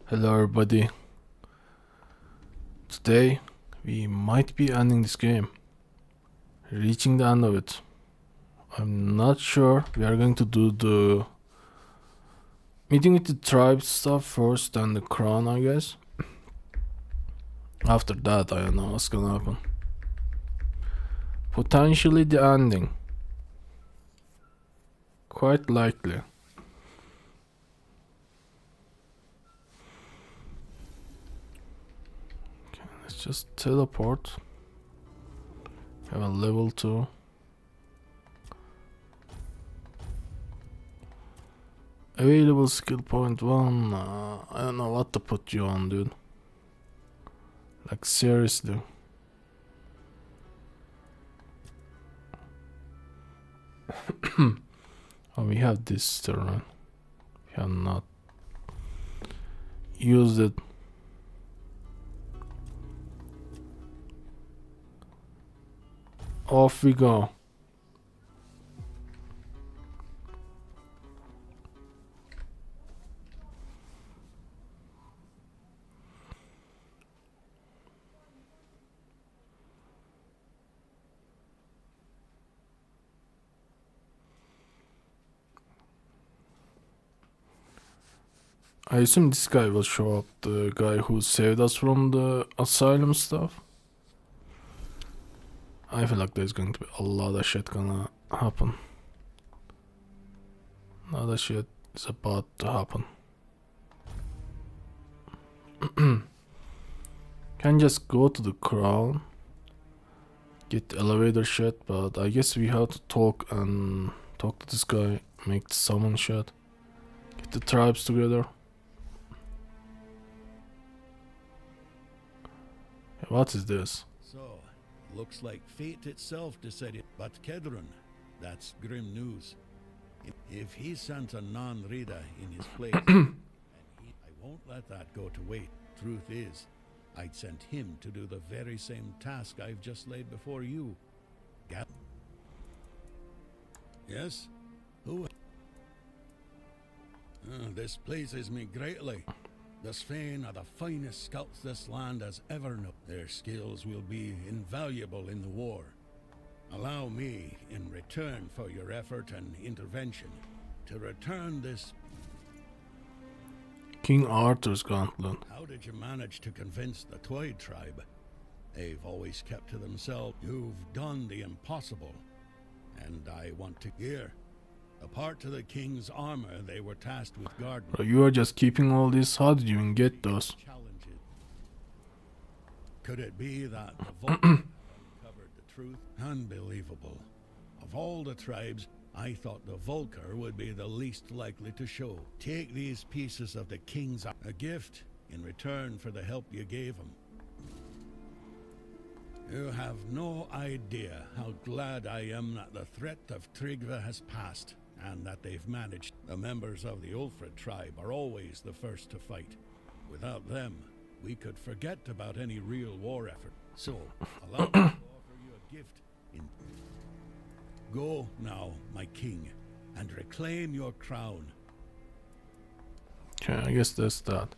Hello everybody. Today we might be ending this game. Reaching the end of it. I'm not sure. We are going to do the meeting with the tribe stuff first and the crown, I guess. After that, I don't know what's gonna happen. Potentially the ending. Quite likely. Okay, let's just teleport. Have a level 2. Available skill point 1. I don't know what to put you on, dude. Like, seriously. Oh, we have this turn. We have not used it. Off we go. I assume this guy will show up, the guy who saved us from the asylum stuff. I feel like there's going to be a lot of shit gonna happen. A lot of shit is about to happen. Can just go to the crown, get the elevator shit, but I guess we have to talk to this guy, make the summon shit, get the tribes together. What is this? So, looks like fate itself decided. But Kedron, that's grim news. If he sent a non-reader in his place, I won't let that go to waste. Truth is, I'd sent him to do the very same task I've just laid before you. Yes? Who? This pleases me greatly. The Svain are the finest scouts this land has ever known. Their skills will be invaluable in the war. Allow me, in return for your effort and intervention, to return this... King Arthur's gauntlet. How did you manage to convince the Twyde tribe? They've always kept to themselves. You've done the impossible. And I want to hear. Apart to the king's armor, they were tasked with guarding. Bro, you are just keeping all this. How did you even get those? Could it be that the Vulcan uncovered the truth? Unbelievable. Of all the tribes, I thought the Vulcar would be the least likely to show. Take these pieces of the king's a gift in return for the help you gave him. You have no idea how glad I am that the threat of Tryggva has passed, and that they've managed. The members of the Ulfred tribe are always the first to fight. Without them, we could forget about any real war effort. So, allow me to offer you a gift. Go now, my king, and reclaim your crown. Okay, I guess that's that.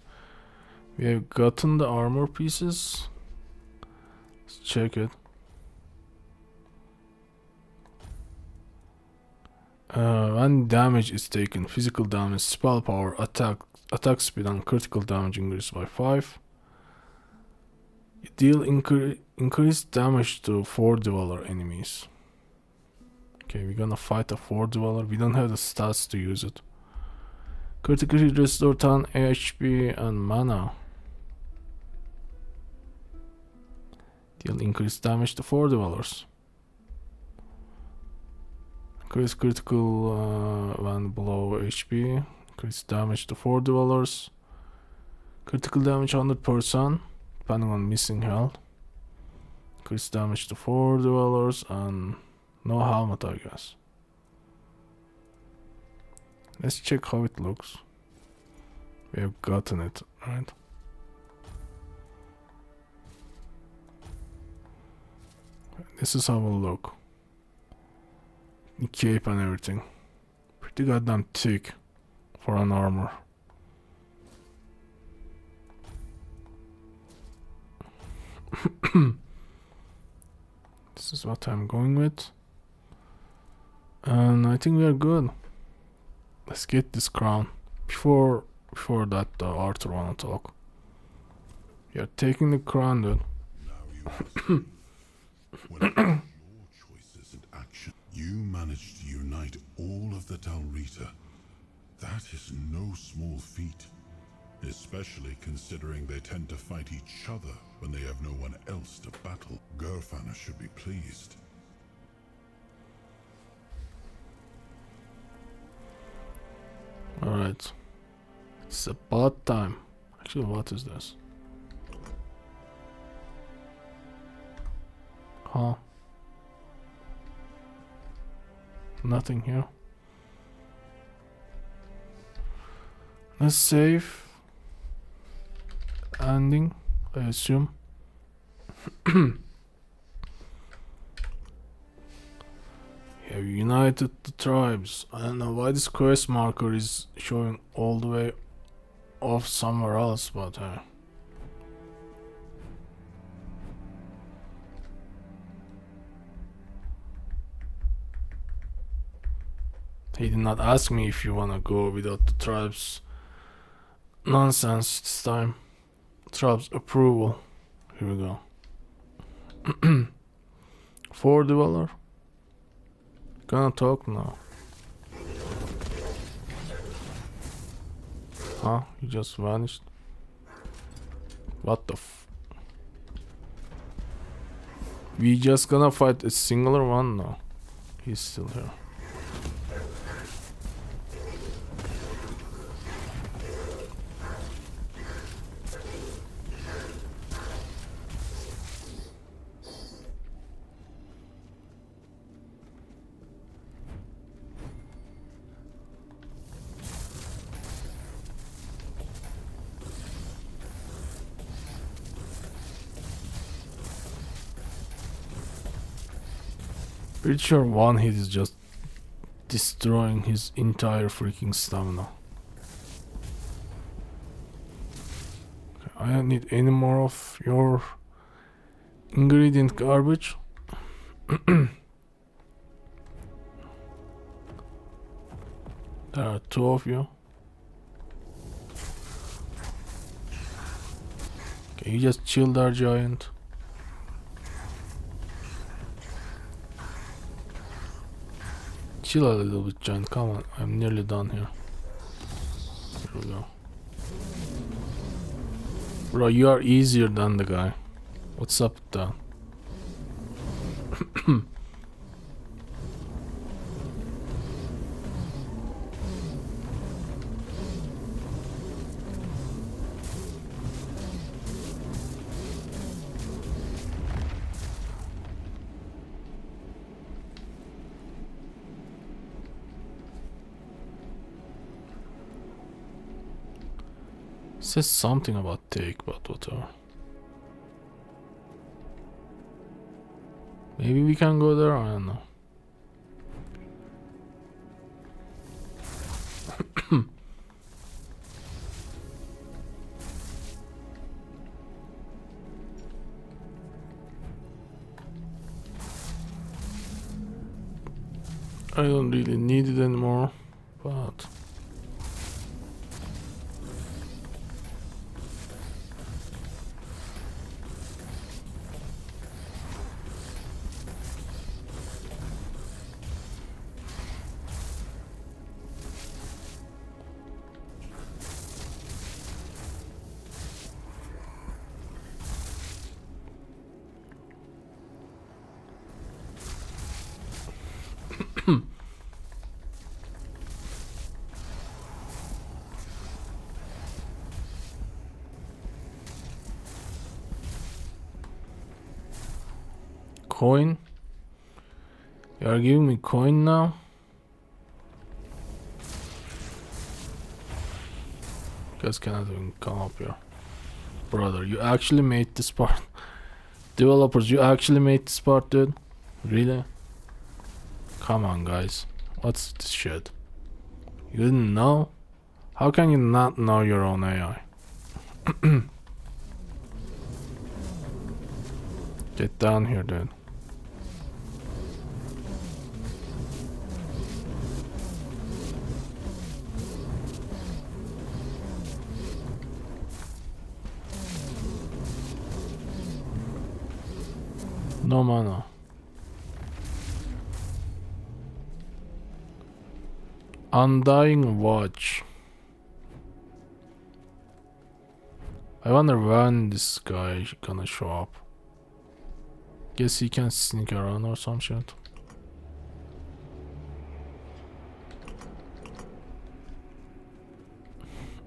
We have gotten the armor pieces. Let's check it. When damage is taken, physical damage, spell power, attack speed, and critical damage increased by 5. You deal increased damage to 4 dweller enemies. Okay, we're gonna fight a 4 dweller. We don't have the stats to use it. Critically restore 10 HP and mana. Deal increased damage to 4 dwellers. Increase critical when below HP. Increase damage to 4 dwellers. Critical damage 100%, depending on missing health. Increase damage to 4 dwellers and no helmet, I guess. Let's check how it looks. We have gotten it, right? This is how it will look. The cape and everything. Pretty goddamn thick for an armor. This is what I'm going with. And I think we are good. Let's get this crown. Before that, Arthur wanna talk. You're taking the crown, dude. Now you ask me, when it comes to your choices and action, you managed to unite all of the Talrita. That is no small feat, especially considering they tend to fight each other when they have no one else to battle. Gerfana should be pleased. Alright. It's about time. Actually, what is this? Huh? Nothing here. Let's save. Ending, I assume. Have united the tribes. I don't know why this quest marker is showing all the way off somewhere else, but he did not ask me if you wanna go without the tribes nonsense this time. Tribes approval. Here we go. For dweller. Gonna talk now. Huh? He just vanished. What the We just gonna fight a singular one? No. He's still here. Pretty sure one hit is just destroying his entire freaking stamina. Okay, I don't need any more of your ingredient garbage. There are two of you. Okay, you just chill there, giant. Chill a little bit, giant. Come on, I'm nearly done here. Here we go. Bro, you are easier than the guy. What's up with that? Says something about take, but whatever. Maybe we can go there, I don't know. I don't really need it anymore, but coin? You are giving me coin now? You guys cannot even come up here. Brother, you actually made this part. Developers, you actually made this part, dude? Really? Come on, guys. What's this shit? You didn't know? How can you not know your own AI? Get down here, dude. No mana. Undying Watch. I wonder when this guy gonna show up. Guess he can sneak around or some shit.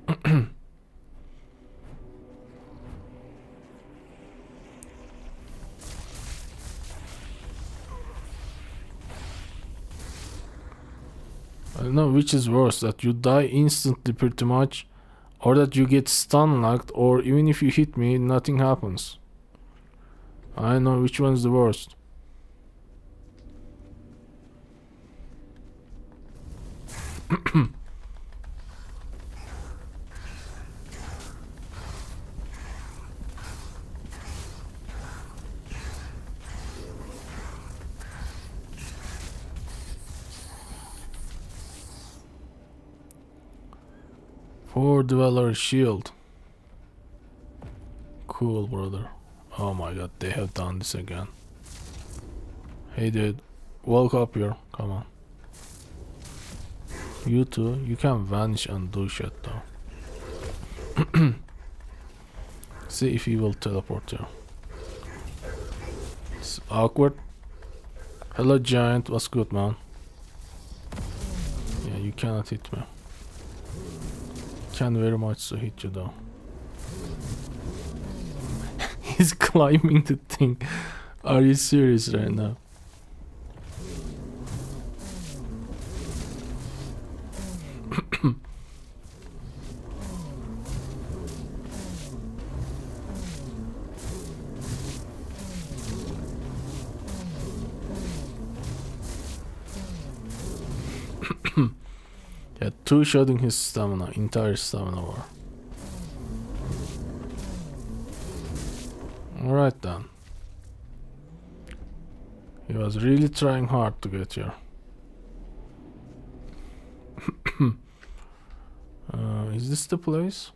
I don't know which is worse, that you die instantly pretty much, or that you get stun locked, or even if you hit me, nothing happens. I don't know which one's the worst. Four Dweller Shield. Cool, brother. Oh my god, they have done this again. Hey dude, walk up here, come on. You too, you can vanish and do shit though. See if he will teleport here. It's awkward. Hello giant, what's good, man? Yeah, you cannot hit me. Can very much so hit you though. He's climbing the thing. Are you serious right now? Yeah, two-shotting his stamina, entire stamina bar. Alright then. He was really trying hard to get here. Is this the place?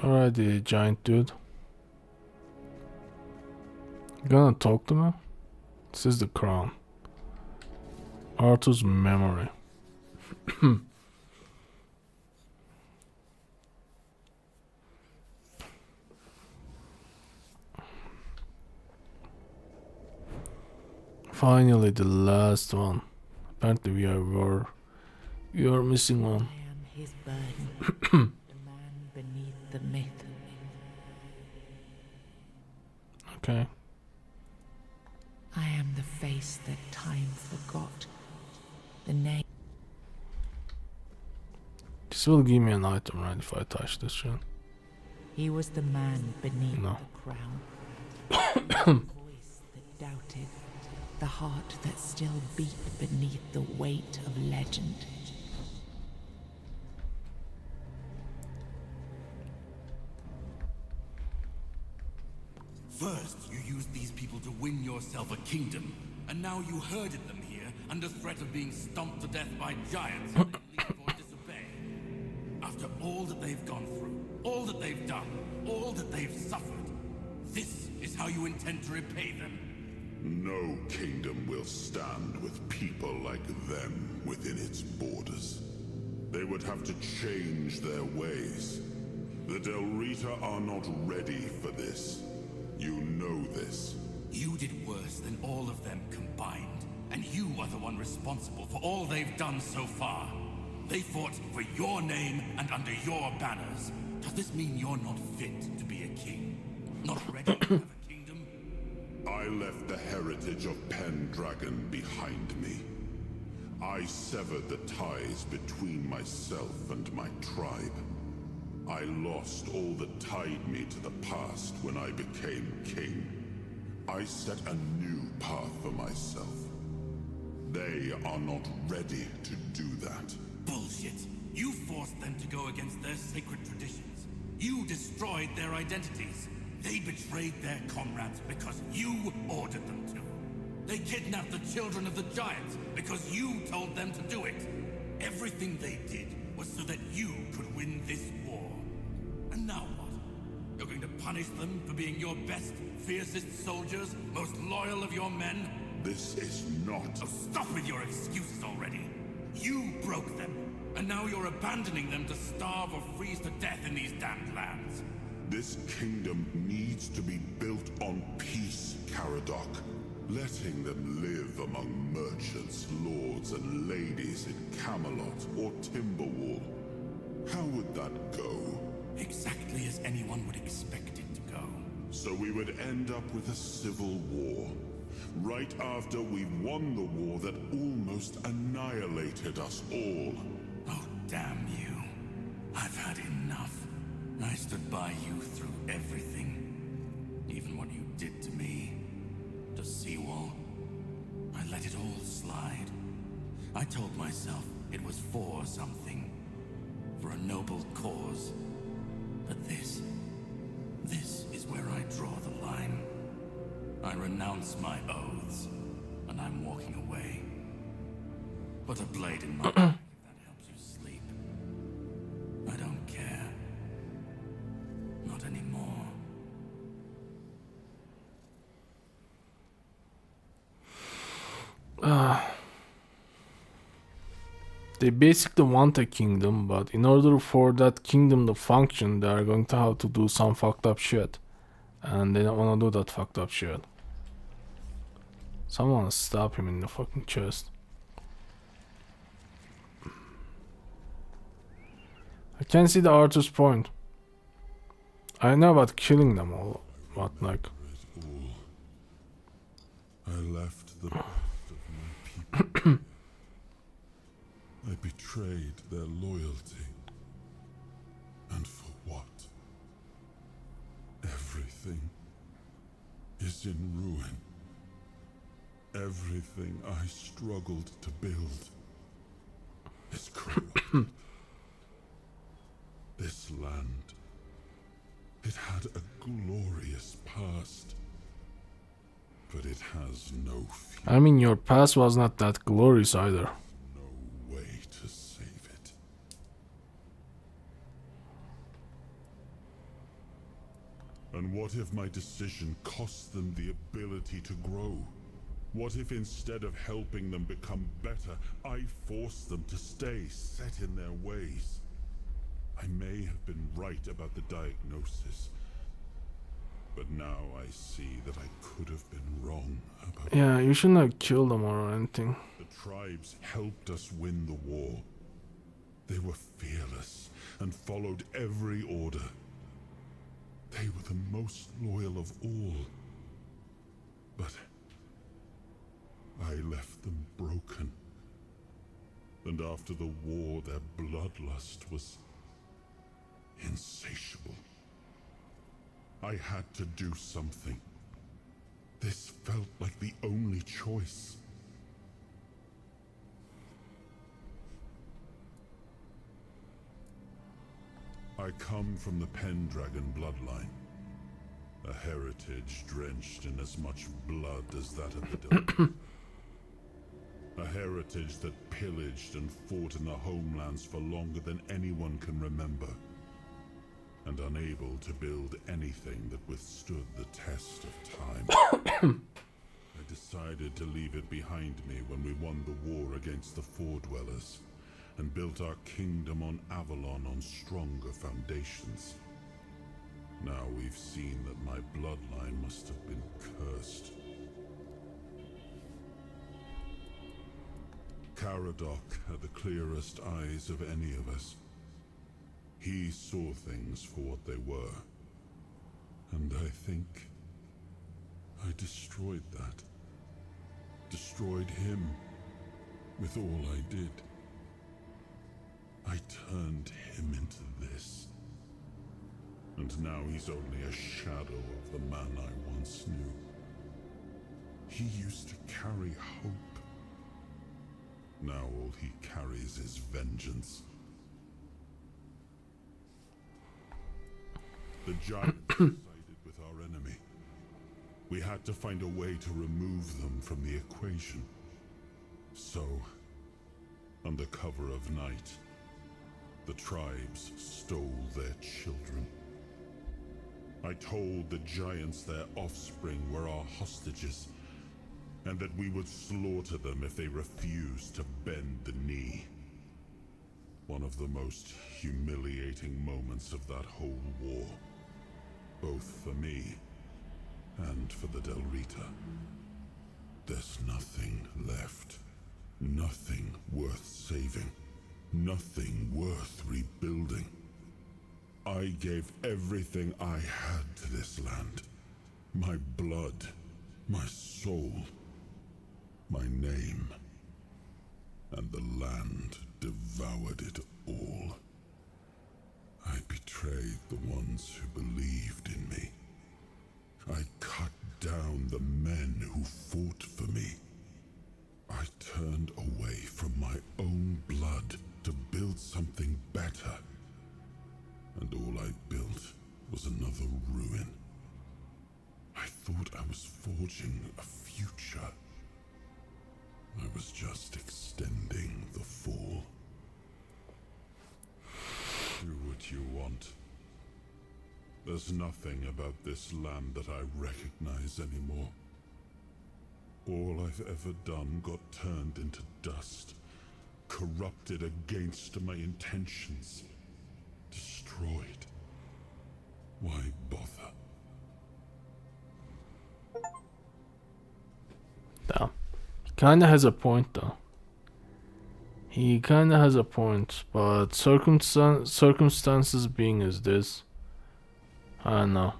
Alrighty, giant dude. You gonna talk to me? This is the crown. Arthur's memory. Finally, the last one. Apparently, we are missing one. I am his burden, the man beneath the myth. Okay. I am the face that time forgot, the name. This will give me an item, right, if I touch this shit. He was the man beneath No. the crown. The voice that doubted, the heart that still beat beneath the weight of legend. First, you used these people to win yourself a kingdom, and now you herded them here under threat of being stomped to death by giants if they leave or disobey. After all that they've gone through, all that they've done, all that they've suffered, this is how you intend to repay them. No kingdom will stand with people like them within its borders. They would have to change their ways. The Del Rita are not ready for this. You know this. You did worse than all of them combined, and you are the one responsible for all they've done so far. They fought for your name and under your banners. Does this mean you're not fit to be a king? Not ready to have a kingdom? I left the heritage of Pendragon behind me. I severed the ties between myself and my tribe. I lost all that tied me to the past when I became king. I set a new path for myself. They are not ready to do that. Bullshit. You forced them to go against their sacred traditions. You destroyed their identities. They betrayed their comrades because you ordered them to. They kidnapped the children of the giants because you told them to do it. Everything they did was so that you could win this war. And now what? You're going to punish them for being your best, fiercest soldiers, most loyal of your men? This is not... Oh, stop with your excuses already. You broke them, and now you're abandoning them to starve or freeze to death in these damned lands. This kingdom needs to be built on peace, Caradoc. Letting them live among merchants, lords, and ladies in Camelot or Timberwall. How would that go? Exactly as anyone would expect it to go. So we would end up with a civil war. Right after we won the war that almost annihilated us all. Oh, damn you. I've had enough. I stood by you through everything. Even what you did to me. To Seawall. I let it all slide. I told myself it was for something. For a noble cause. But this is where I draw the line. I renounce my oaths, and I'm walking away. Put a blade in my back if that helps you sleep. I don't care. Not anymore. They basically want a kingdom, but in order for that kingdom to function, they are going to have to do some fucked up shit. And they don't want to do that fucked up shit. Someone stab him in the fucking chest. I can see the Arthur's point. I know about killing them all, but like... I left the best of my people. I betrayed their loyalty. And for what? Everything is in ruin. Everything I struggled to build is corrupted. This land, it had a glorious past, but it has no future. I mean, your past was not that glorious either. No way to save it. And what if my decision cost them the ability to grow? What if instead of helping them become better, I forced them to stay set in their ways? I may have been right about the diagnosis, but now I see that I could have been wrong about... Yeah, you shouldn't have killed them or anything. The tribes helped us win the war. They were fearless and followed every order. They were the most loyal of all. But I left them broken. And after the war, their bloodlust was insatiable. I had to do something. This felt like the only choice. I come from the Pendragon bloodline. A heritage drenched in as much blood as that of the Delta. A heritage that pillaged and fought in the homelands for longer than anyone can remember. And unable to build anything that withstood the test of time. I decided to leave it behind me when we won the war against the Four Dwellers, and built our kingdom on Avalon on stronger foundations. Now we've seen that my bloodline must have been cursed. Caradoc had the clearest eyes of any of us. He saw things for what they were. And I think I destroyed that. Destroyed him with all I did. I turned him into this. And now he's only a shadow of the man I once knew. He used to carry hope. Now all he carries is vengeance. The giants sided with our enemy. We had to find a way to remove them from the equation. So, under cover of night, the tribes stole their children. I told the giants their offspring were our hostages, and that we would slaughter them if they refused to bend the knee. One of the most humiliating moments of that whole war, both for me and for the Del Rita. There's nothing left. Nothing worth saving. Nothing worth rebuilding. I gave everything I had to this land. My blood, my soul, my name. And the land devoured it all. I betrayed the ones who believed in me. I cut down the men who fought for me. I turned away from my own blood to build something better. And all I built was another ruin. I thought I was forging a future. I was just extending the fall. Do what you want. There's nothing about this land that I recognize anymore. All I've ever done got turned into dust, corrupted against my intentions, destroyed. Why bother? Damn. Kinda has a point though. He kinda has a point, but circumstances being as this, I don't know.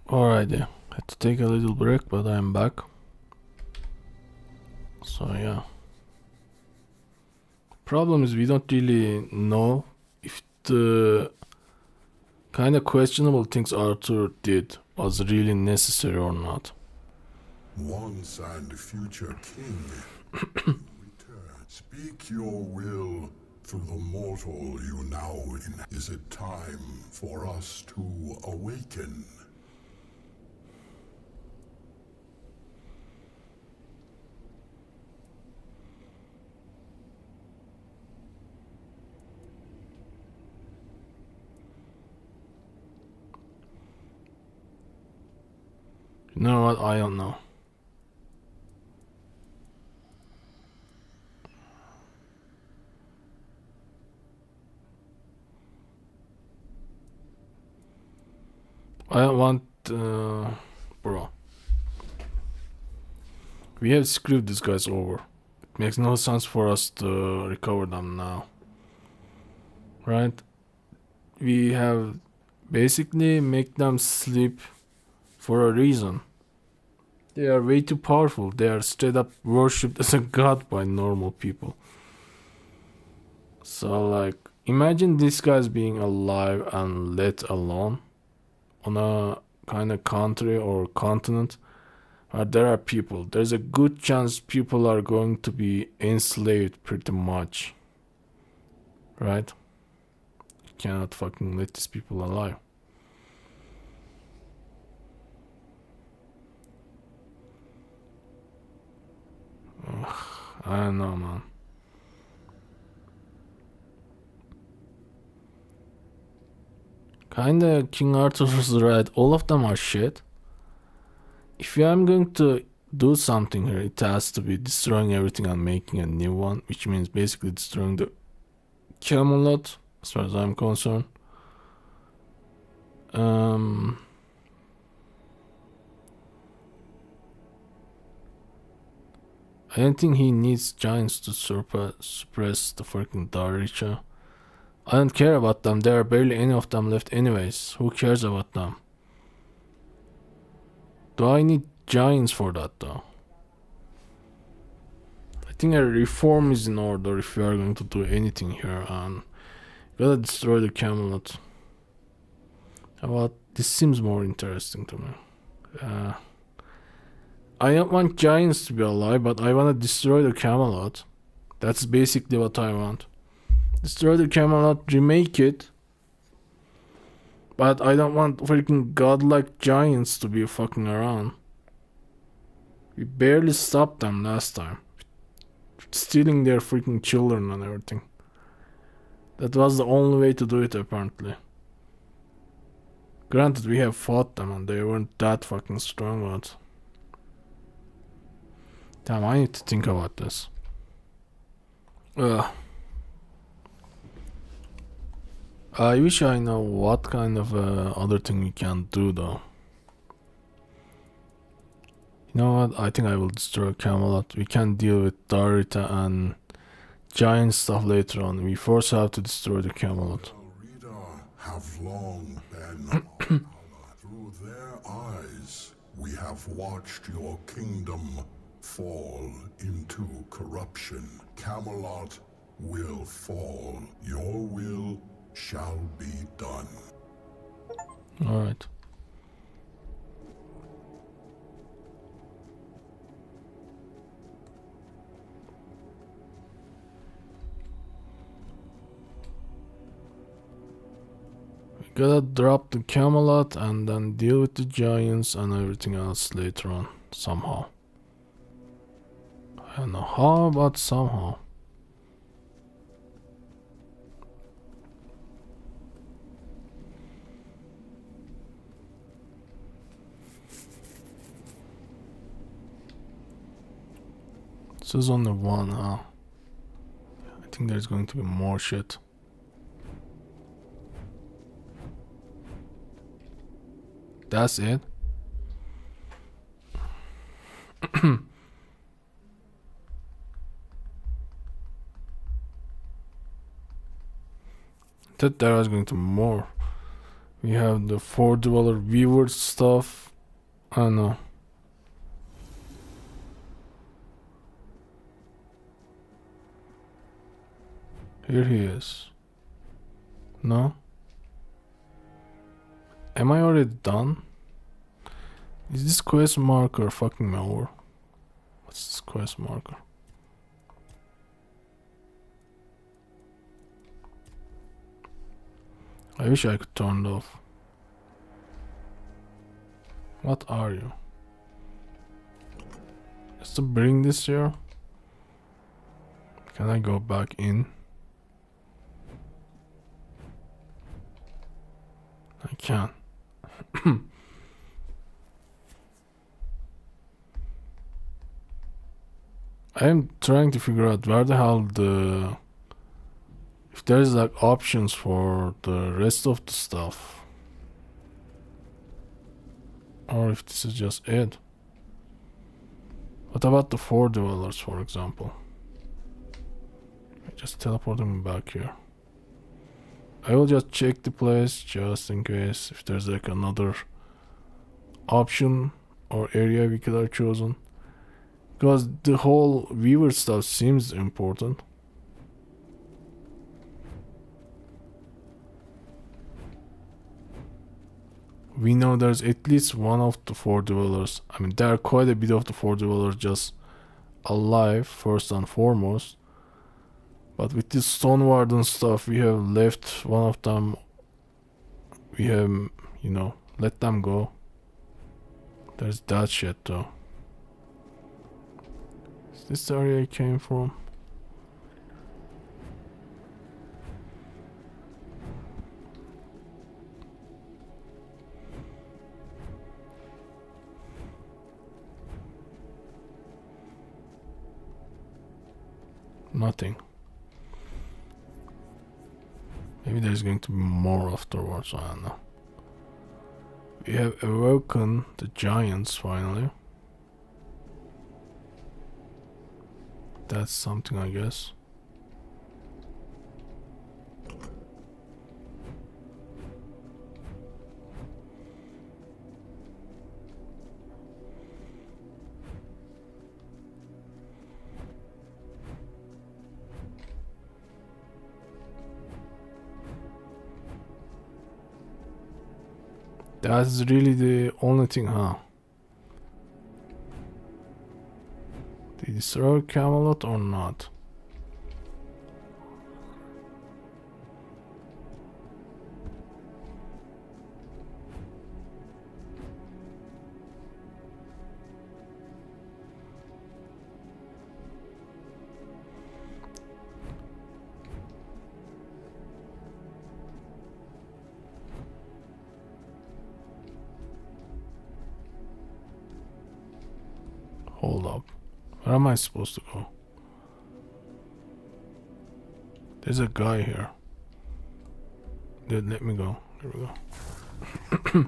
Alrighty, had to take a little break, but I'm back. So yeah. Problem is we don't really know if the kind of questionable things Arthur did was really necessary or not. Once and future king, return. Speak your will through the mortal you now in. Is it time for us to awaken? You know what? I don't know. I don't want, bro. We have screwed these guys over. It makes no sense for us to recover them now. Right? We have basically make them sleep for a reason. They are way too powerful. They are straight up worshipped as a god by normal people. So like, imagine these guys being alive and let alone on a kind of country or continent where there are people. There's a good chance people are going to be enslaved pretty much. Right? You cannot fucking let these people alive. Ugh, I don't know, man. Kinda King Arthur was right. All of them are shit. If I am going to do something here, it has to be destroying everything and making a new one, which means basically destroying the Camelot, as far as I'm concerned. I don't think he needs giants to suppress the freaking Darisha. I don't care about them. There are barely any of them left anyways. Who cares about them? Do I need giants for that though? I think a reform is in order if we are going to do anything here, and gotta destroy the Camelot. How about this? Seems more interesting to me. I don't want giants to be alive, but I want to destroy the Camelot. That's basically what I want. Destroy the Camelot, remake it. But I don't want freaking godlike giants to be fucking around. We barely stopped them last time. Stealing their freaking children and everything. That was the only way to do it apparently. Granted, we have fought them and they weren't that fucking strong, but... Damn, I need to think about this. I wish I know what kind of other thing we can do though. You know what? I think I will destroy Camelot. We can deal with Darita and giant stuff later on. We first have to destroy the Camelot. Reader have long been through their eyes. We have watched your kingdom fall into corruption. Camelot will fall. Your will shall be done. Alright. We gotta drop the Camelot and then deal with the giants and everything else later on, somehow. I don't know how, but somehow. This is only one, huh? I think there's going to be more shit. That's it? That there was going to be more. We have the $4 viewer stuff. I don't know. Here he is. No? Am I already done? Is this quest marker fucking me over? What's this quest marker? I wish I could turn it off. What are you? Just to bring this here? Can I go back in? I can't. I am trying to figure out where the hell if there's like options for the rest of the stuff, or if this is just it. What about the $4, for example? Just teleport them back here. I will just check the place just in case if there's like another option or area we could have chosen, because the whole viewer stuff seems important. We know there's at least one of the $4. I mean, there are quite a bit of the $4 just alive first and foremost. But with this Stone Warden stuff, we have left one of them. We have, you know, let them go. There's that shit though. Is this the area I came from? Nothing. Maybe there's going to be more afterwards, I don't know. We have awoken the giants finally. That's something, I guess. That's really the only thing, huh? Did he destroy Camelot or not? Hold up. Where am I supposed to go? There's a guy here. Dude, let me go. Here we go.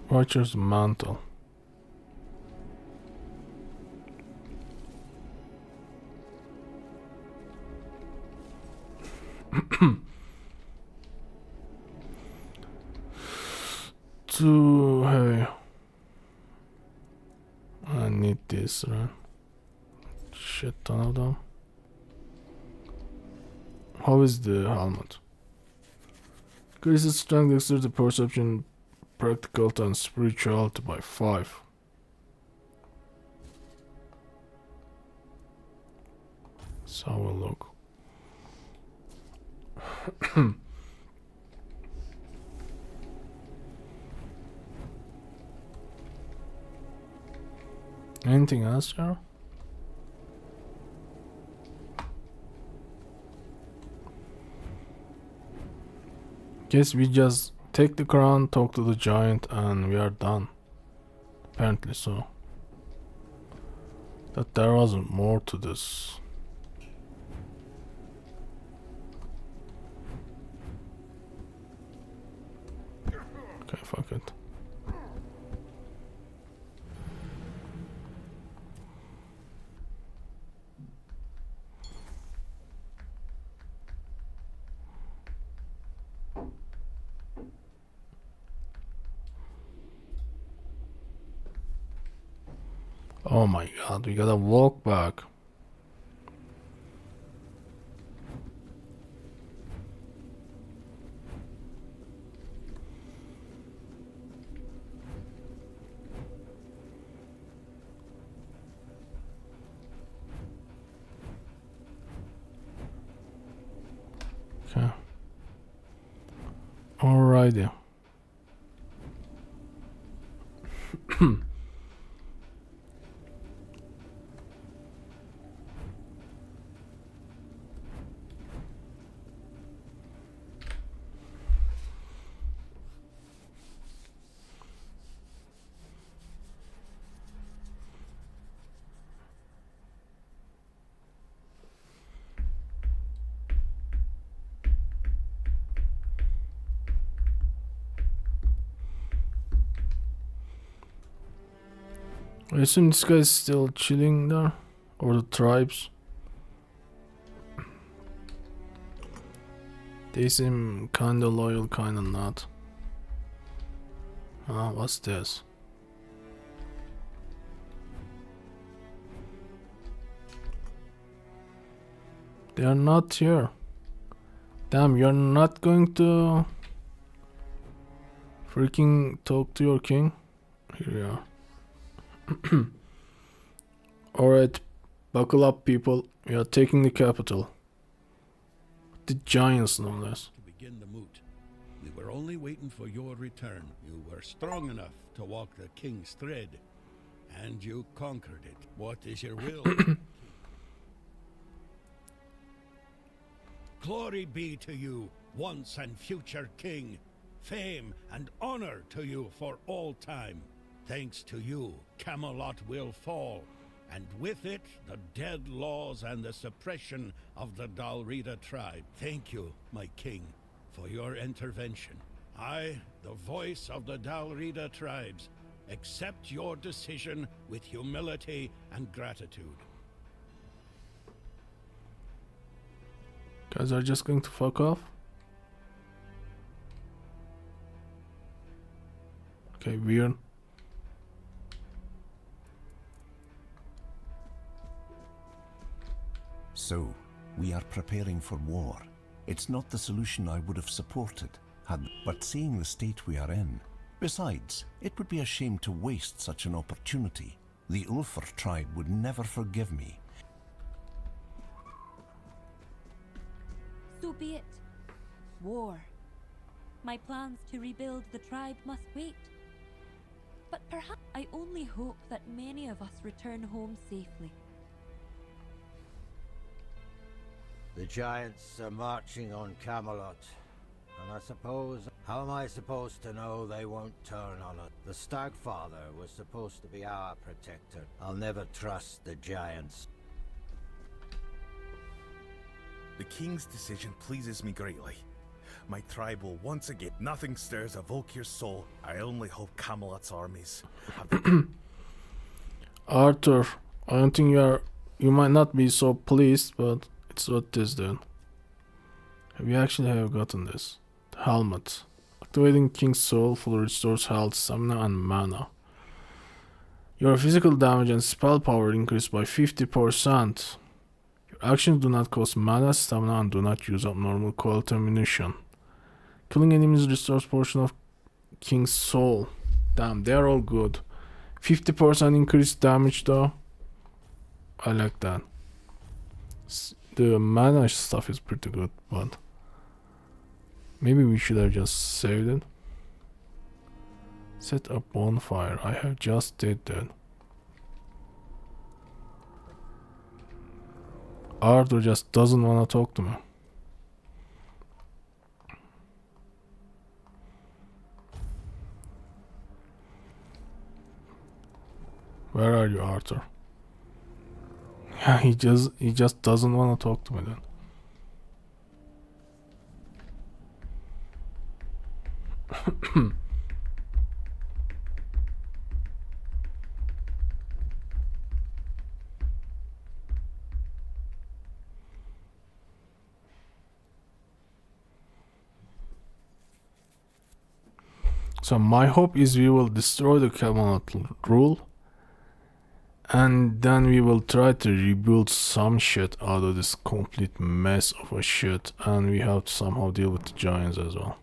Watcher's mantle. Too heavy. I need this, right? Shit ton of them. How is the helmet? Increases strength, dexterity, perception, practicality, and spirituality by 5. So we'll look. Anything else, Joe? Guess we just take the crown, talk to the giant, and we are done. Apparently so. That there wasn't more to this. Okay, fuck it. Oh my god, we gotta walk back. Okay. Alrighty. I assume this guy's still chilling there, or the tribes. They seem kinda loyal, kinda not. What's this? They are not here. Damn, you're not going to freaking talk to your king? Here we are. Alright, buckle up, people. We are taking the capital. The giants, no less. To begin the moot, we were only waiting for your return. You were strong enough to walk the king's thread, and you conquered it. What is your will? Glory be to you, once and future king. Fame and honor to you for all time. Thanks to you, Camelot will fall, and with it, the dead laws and the suppression of the Dalrida tribe. Thank you, my king, for your intervention. I, the voice of the Dalrida tribes, accept your decision with humility and gratitude. Guys are just going to fuck off? Okay, weird. So, we are preparing for war. It's not the solution I would have supported, but seeing the state we are in. Besides, it would be a shame to waste such an opportunity. The Ulfr tribe would never forgive me. So be it. War. My plans to rebuild the tribe must wait. But perhaps I only hope that many of us return home safely. The giants are marching on Camelot. And I suppose... How am I supposed to know they won't turn on us? The Stagfather was supposed to be our protector. I'll never trust the giants. The king's decision pleases me greatly. My tribe will once again... Nothing stirs a Volkir's soul. I only hope Camelot's armies have the... Arthur, I don't think you might not be so pleased, but it's what this did. We actually have gotten this. The helmet. Activating King's Soul fully restores health, stamina, and mana. Your physical damage and spell power increased by 50%. Your actions do not cost mana, stamina, and do not use up normal quality ammunition. Killing enemies restores portion of King's Soul. Damn, they're all good. 50% increased damage though. I like that. The mana stuff is pretty good, but maybe we should have just saved it. Set a bonfire. I have just did that. Arthur just doesn't want to talk to me. Where are you, Arthur? Yeah, he just doesn't want to talk to me then. So my hope is we will destroy the Camelot rule, and then we will try to rebuild some shit out of this complete mess of a shit, and we have to somehow deal with the giants as well.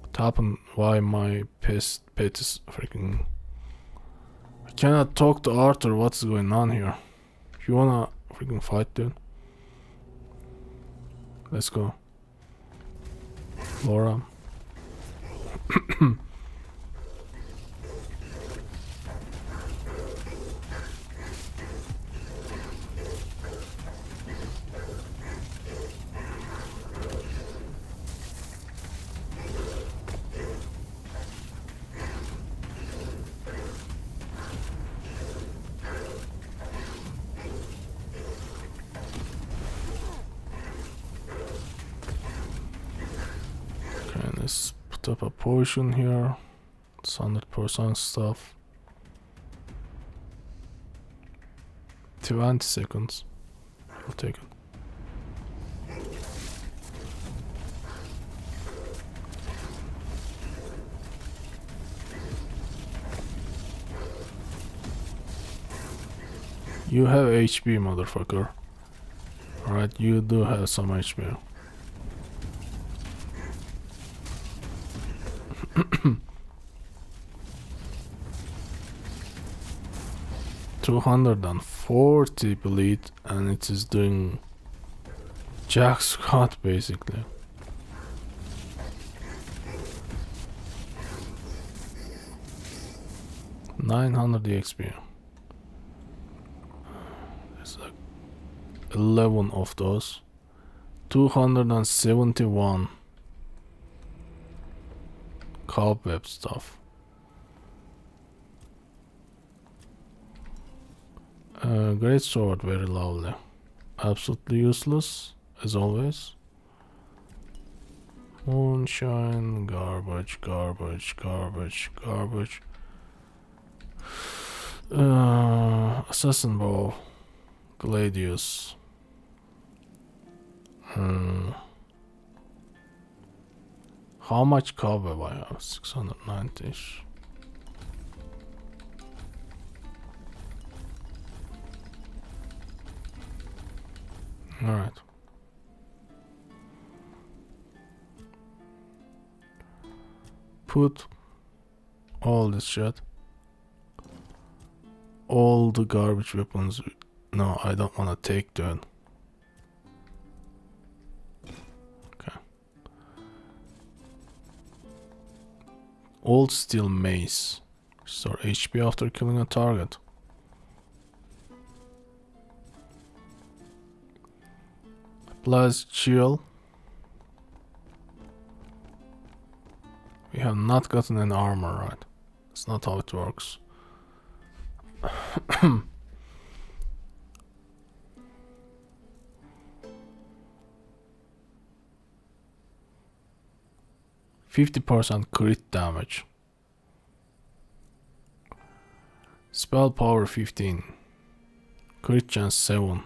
What happened? Why my pet is freaking... I cannot talk to Arthur. What's going on here? If you wanna freaking fight, dude, let's go. Laura. Let's put up a potion here. It's 100% stuff. 20 seconds. I'll take it. You have HP, motherfucker. Alright, you do have some HP. $240 bleed, and it is doing jack squat basically. $900 XP. There's like 11 of those. 271 cobweb stuff. Great sword, very lovely. Absolutely useless, as always. Moonshine, garbage, garbage, garbage, garbage. Assassin bow, gladius. How much cobweb I have? 690. Alright. Put all this shit. All the garbage weapons. No, I don't want to take that. Okay. Old steel mace. Restore HP after killing a target. Applies chill. We have not gotten an armor, right? That's not how it works. 50% crit damage. Spell power 15. Crit chance 7.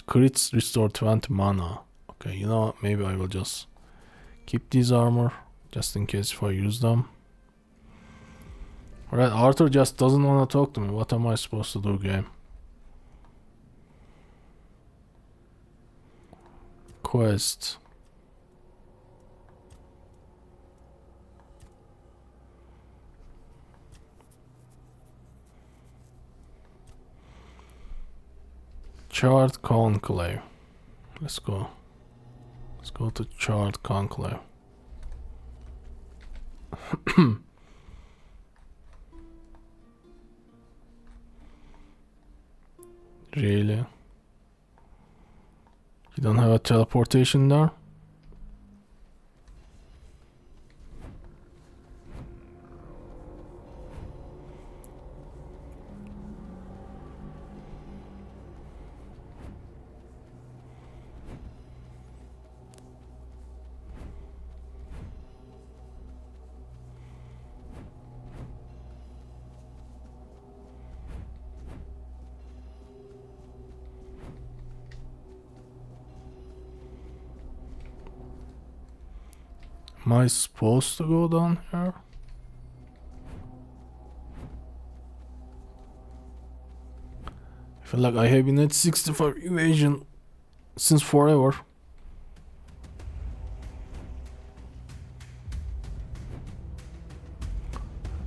Crits restore 20 mana. Okay, you know what? Maybe I will just keep these armor just in case if I use them. Alright, Arthur just doesn't want to talk to me. What am I supposed to do, game? Quest. Charred Conclave. Let's go. Let's go to Charred Conclave. Really? You don't have a teleportation there? Am I supposed to go down here? I feel like I have been at 65 evasion since forever.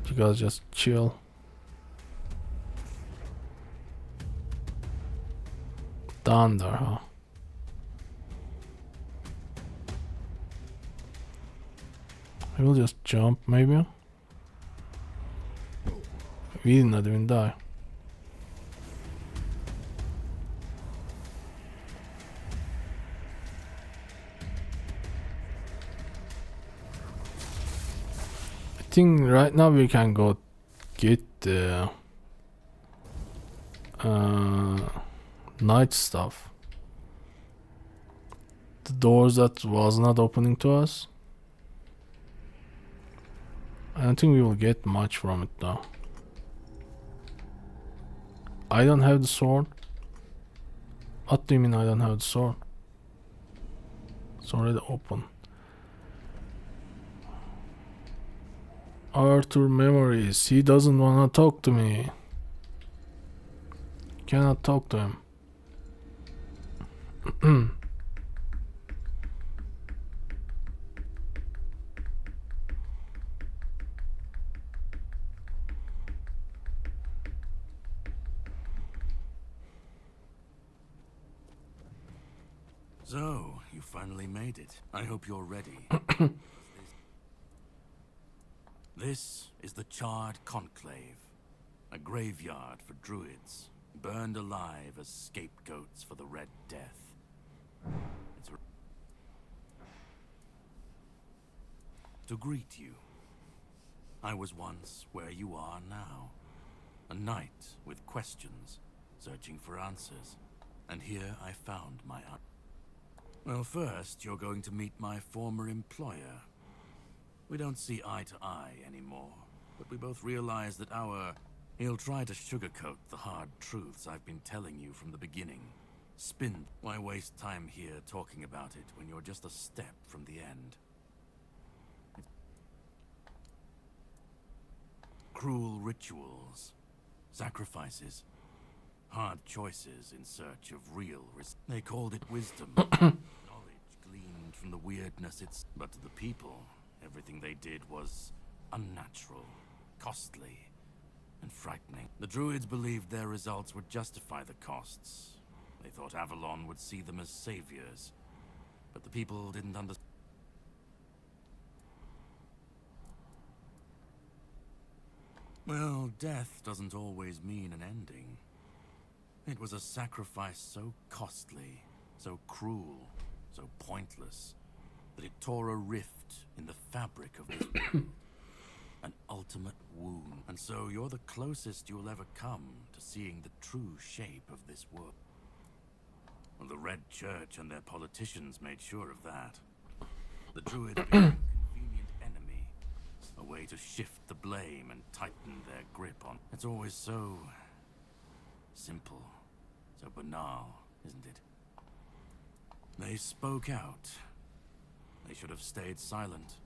You guys just chill. Down there, huh? I will just jump, maybe. We did not even die. I think right now we can go get the night stuff. The doors that was not opening to us. I don't think we will get much from it though. I don't have the sword. What do you mean I don't have the sword? It's already open. Arthur memories. He doesn't wanna talk to me. Cannot talk to him. So, you finally made it. I hope you're ready. This is the Charred Conclave, a graveyard for druids, burned alive as scapegoats for the Red Death. To greet you, I was once where you are now, a knight with questions, searching for answers, and here I found my answer. Well, first, you're going to meet my former employer. We don't see eye to eye anymore, but we both realize that he'll try to sugarcoat the hard truths I've been telling you from the beginning. Why waste time here talking about it when you're just a step from the end? Cruel rituals, sacrifices, hard choices in search of real They called it wisdom. Knowledge gleaned from the weirdness but to the people, everything they did was unnatural, costly, and frightening. The druids believed their results would justify the costs. They thought Avalon would see them as saviors, but the people didn't understand. Well, death doesn't always mean an ending. It was a sacrifice so costly, so cruel, so pointless, that it tore a rift in the fabric of this world. An ultimate wound. And so you're the closest you'll ever come to seeing the true shape of this world. Well, the Red Church and their politicians made sure of that. The Druids became a convenient enemy, a way to shift the blame and tighten their grip on. It's always so simple, so banal, isn't it? They spoke out. They should have stayed silent,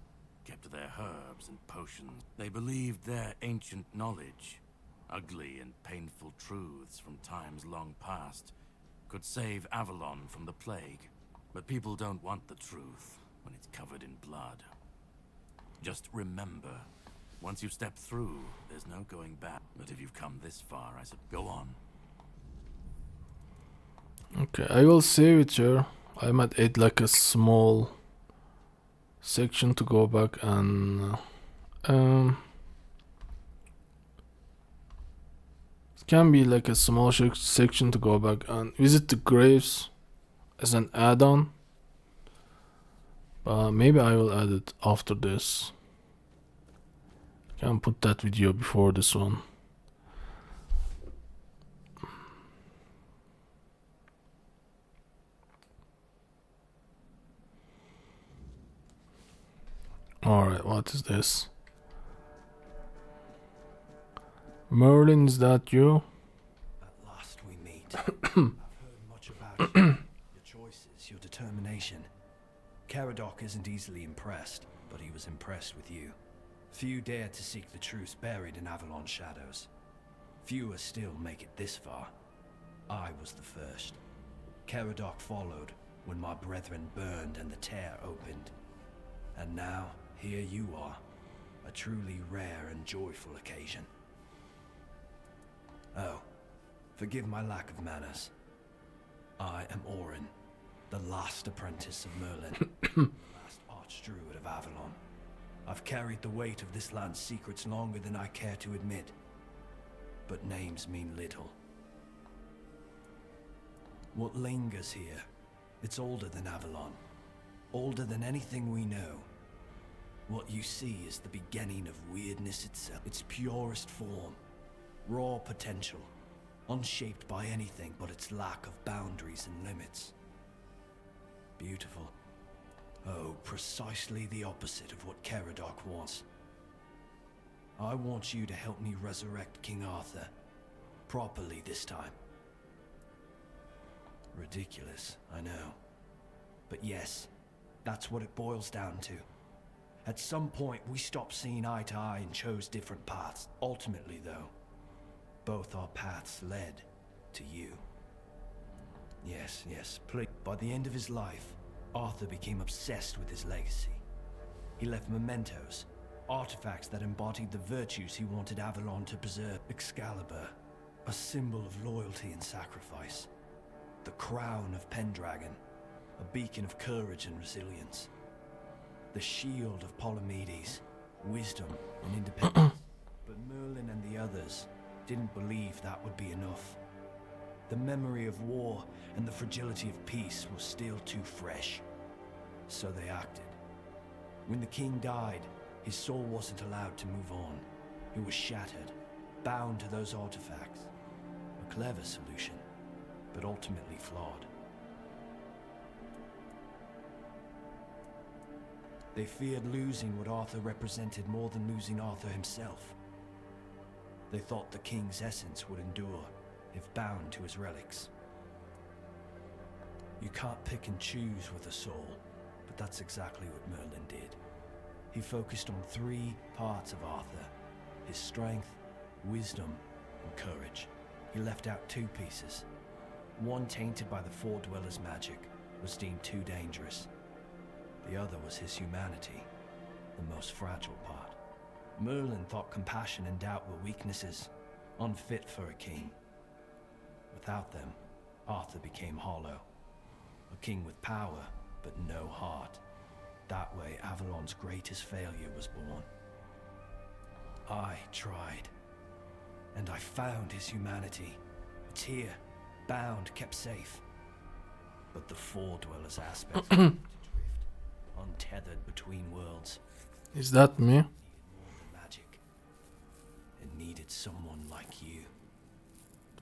kept to their herbs and potions. They believed their ancient knowledge, ugly and painful truths from times long past, could save Avalon from the plague. But people don't want the truth when it's covered in blood. Just remember, once you step through, there's no going back. But if you've come this far, I said, go on. Okay, I will save it here. I might add like a small section to go back and it can be like a small section to go back and visit the graves as an add-on, but maybe I will add it after this. I can put that video before this one. Alright, what is this? Merlin, is that you? At last we meet. I've heard much about you, your choices, your determination. Caradoc isn't easily impressed, but he was impressed with you. Few dare to seek the truth buried in Avalon shadows. Fewer still make it this far. I was the first. Caradoc followed when my brethren burned and the tear opened. And now, here you are, a truly rare and joyful occasion. Oh, forgive my lack of manners. I am Orin, the last apprentice of Merlin, the last archdruid of Avalon. I've carried the weight of this land's secrets longer than I care to admit, but names mean little. What lingers here, it's older than Avalon, older than anything we know. What you see is the beginning of weirdness itself, its purest form, raw potential, unshaped by anything but its lack of boundaries and limits. Beautiful. Oh, precisely the opposite of what Caradoc wants. I want you to help me resurrect King Arthur, properly this time. Ridiculous, I know. But yes, that's what it boils down to. At some point, we stopped seeing eye to eye and chose different paths. Ultimately, though, both our paths led to you. Yes, please. By the end of his life, Arthur became obsessed with his legacy. He left mementos, artifacts that embodied the virtues he wanted Avalon to preserve. Excalibur, a symbol of loyalty and sacrifice. The crown of Pendragon, a beacon of courage and resilience. The shield of Palamedes, wisdom and independence. But Merlin and the others didn't believe that would be enough. The memory of war and the fragility of peace was still too fresh. So they acted. When the king died, his soul wasn't allowed to move on. It was shattered, bound to those artifacts. A clever solution, but ultimately flawed. They feared losing what Arthur represented more than losing Arthur himself. They thought the king's essence would endure, if bound to his relics. You can't pick and choose with a soul, but that's exactly what Merlin did. He focused on 3 parts of Arthur: his strength, wisdom, and courage. He left out 2 pieces. One, tainted by the Four Dwellers' magic, was deemed too dangerous. The other was his humanity, the most fragile part. Merlin thought compassion and doubt were weaknesses, unfit for a king. Without them, Arthur became hollow. A king with power, but no heart. That way, Avalon's greatest failure was born. I tried, and I found his humanity. It's here, bound, kept safe. But the Four Dwellers aspect began to drift, untethered between worlds. Is that me? It needed more than magic. It needed someone like you.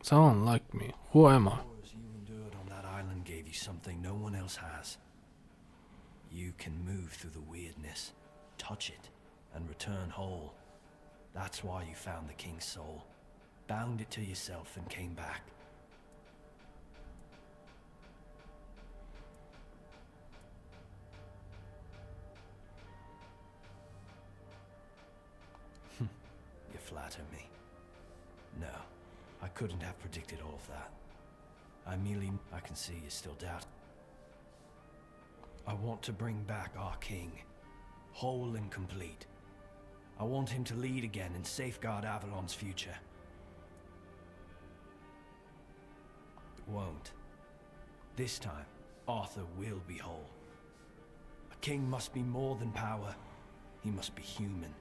Someone like me. Who am I? The horrors you endured on that island gave you something no one else has. You can move through the weirdness, touch it, and return whole. That's why you found the king's soul, bound it to yourself, and came back. You flatter me. No, I couldn't have predicted all of that. I can see you still doubt. I want to bring back our king, whole and complete. I want him to lead again and safeguard Avalon's future. It won't. This time, Arthur will be whole. A king must be more than power. He must be human.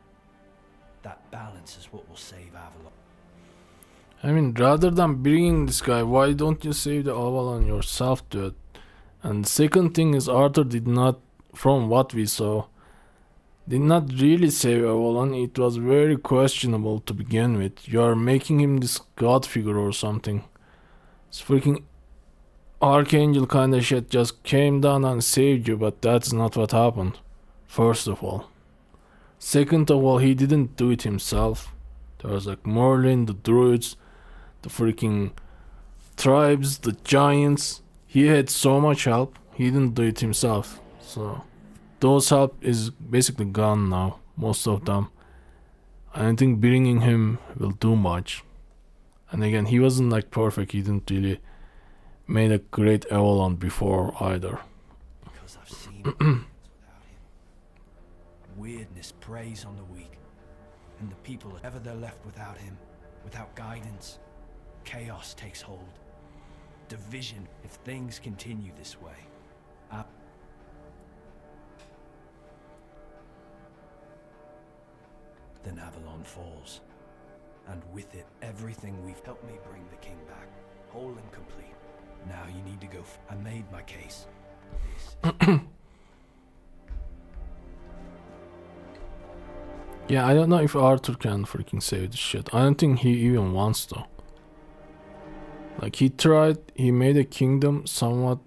That balance is what will save Avalon. I mean, rather than bringing this guy, why don't you save the Avalon yourself, dude? And the second thing is, Arthur did not, from what we saw, did not really save Avalon. It was very questionable to begin with. You are making him this god figure or something. This freaking archangel kind of shit just came down and saved you, but that's not what happened. First of all. Second of all, he didn't do it himself. There was like Merlin, the druids, the freaking tribes, the giants. He had so much help. He didn't do it himself. So those help is basically gone now, most of them. I don't think bringing him will do much. And again, he wasn't like perfect. He didn't really made a great Avalon before either. Because I've seen without him. Weirdness preys on the weak, and the people, ever they're left without him, without guidance, chaos takes hold. Division, if things continue this way. Then Avalon falls. And with it, everything we've helped me bring the king back, whole and complete. Now you need to go. I made my case. This is Yeah, I don't know if Arthur can freaking save this shit. I don't think he even wants to. Like, he tried, he made a kingdom somewhat.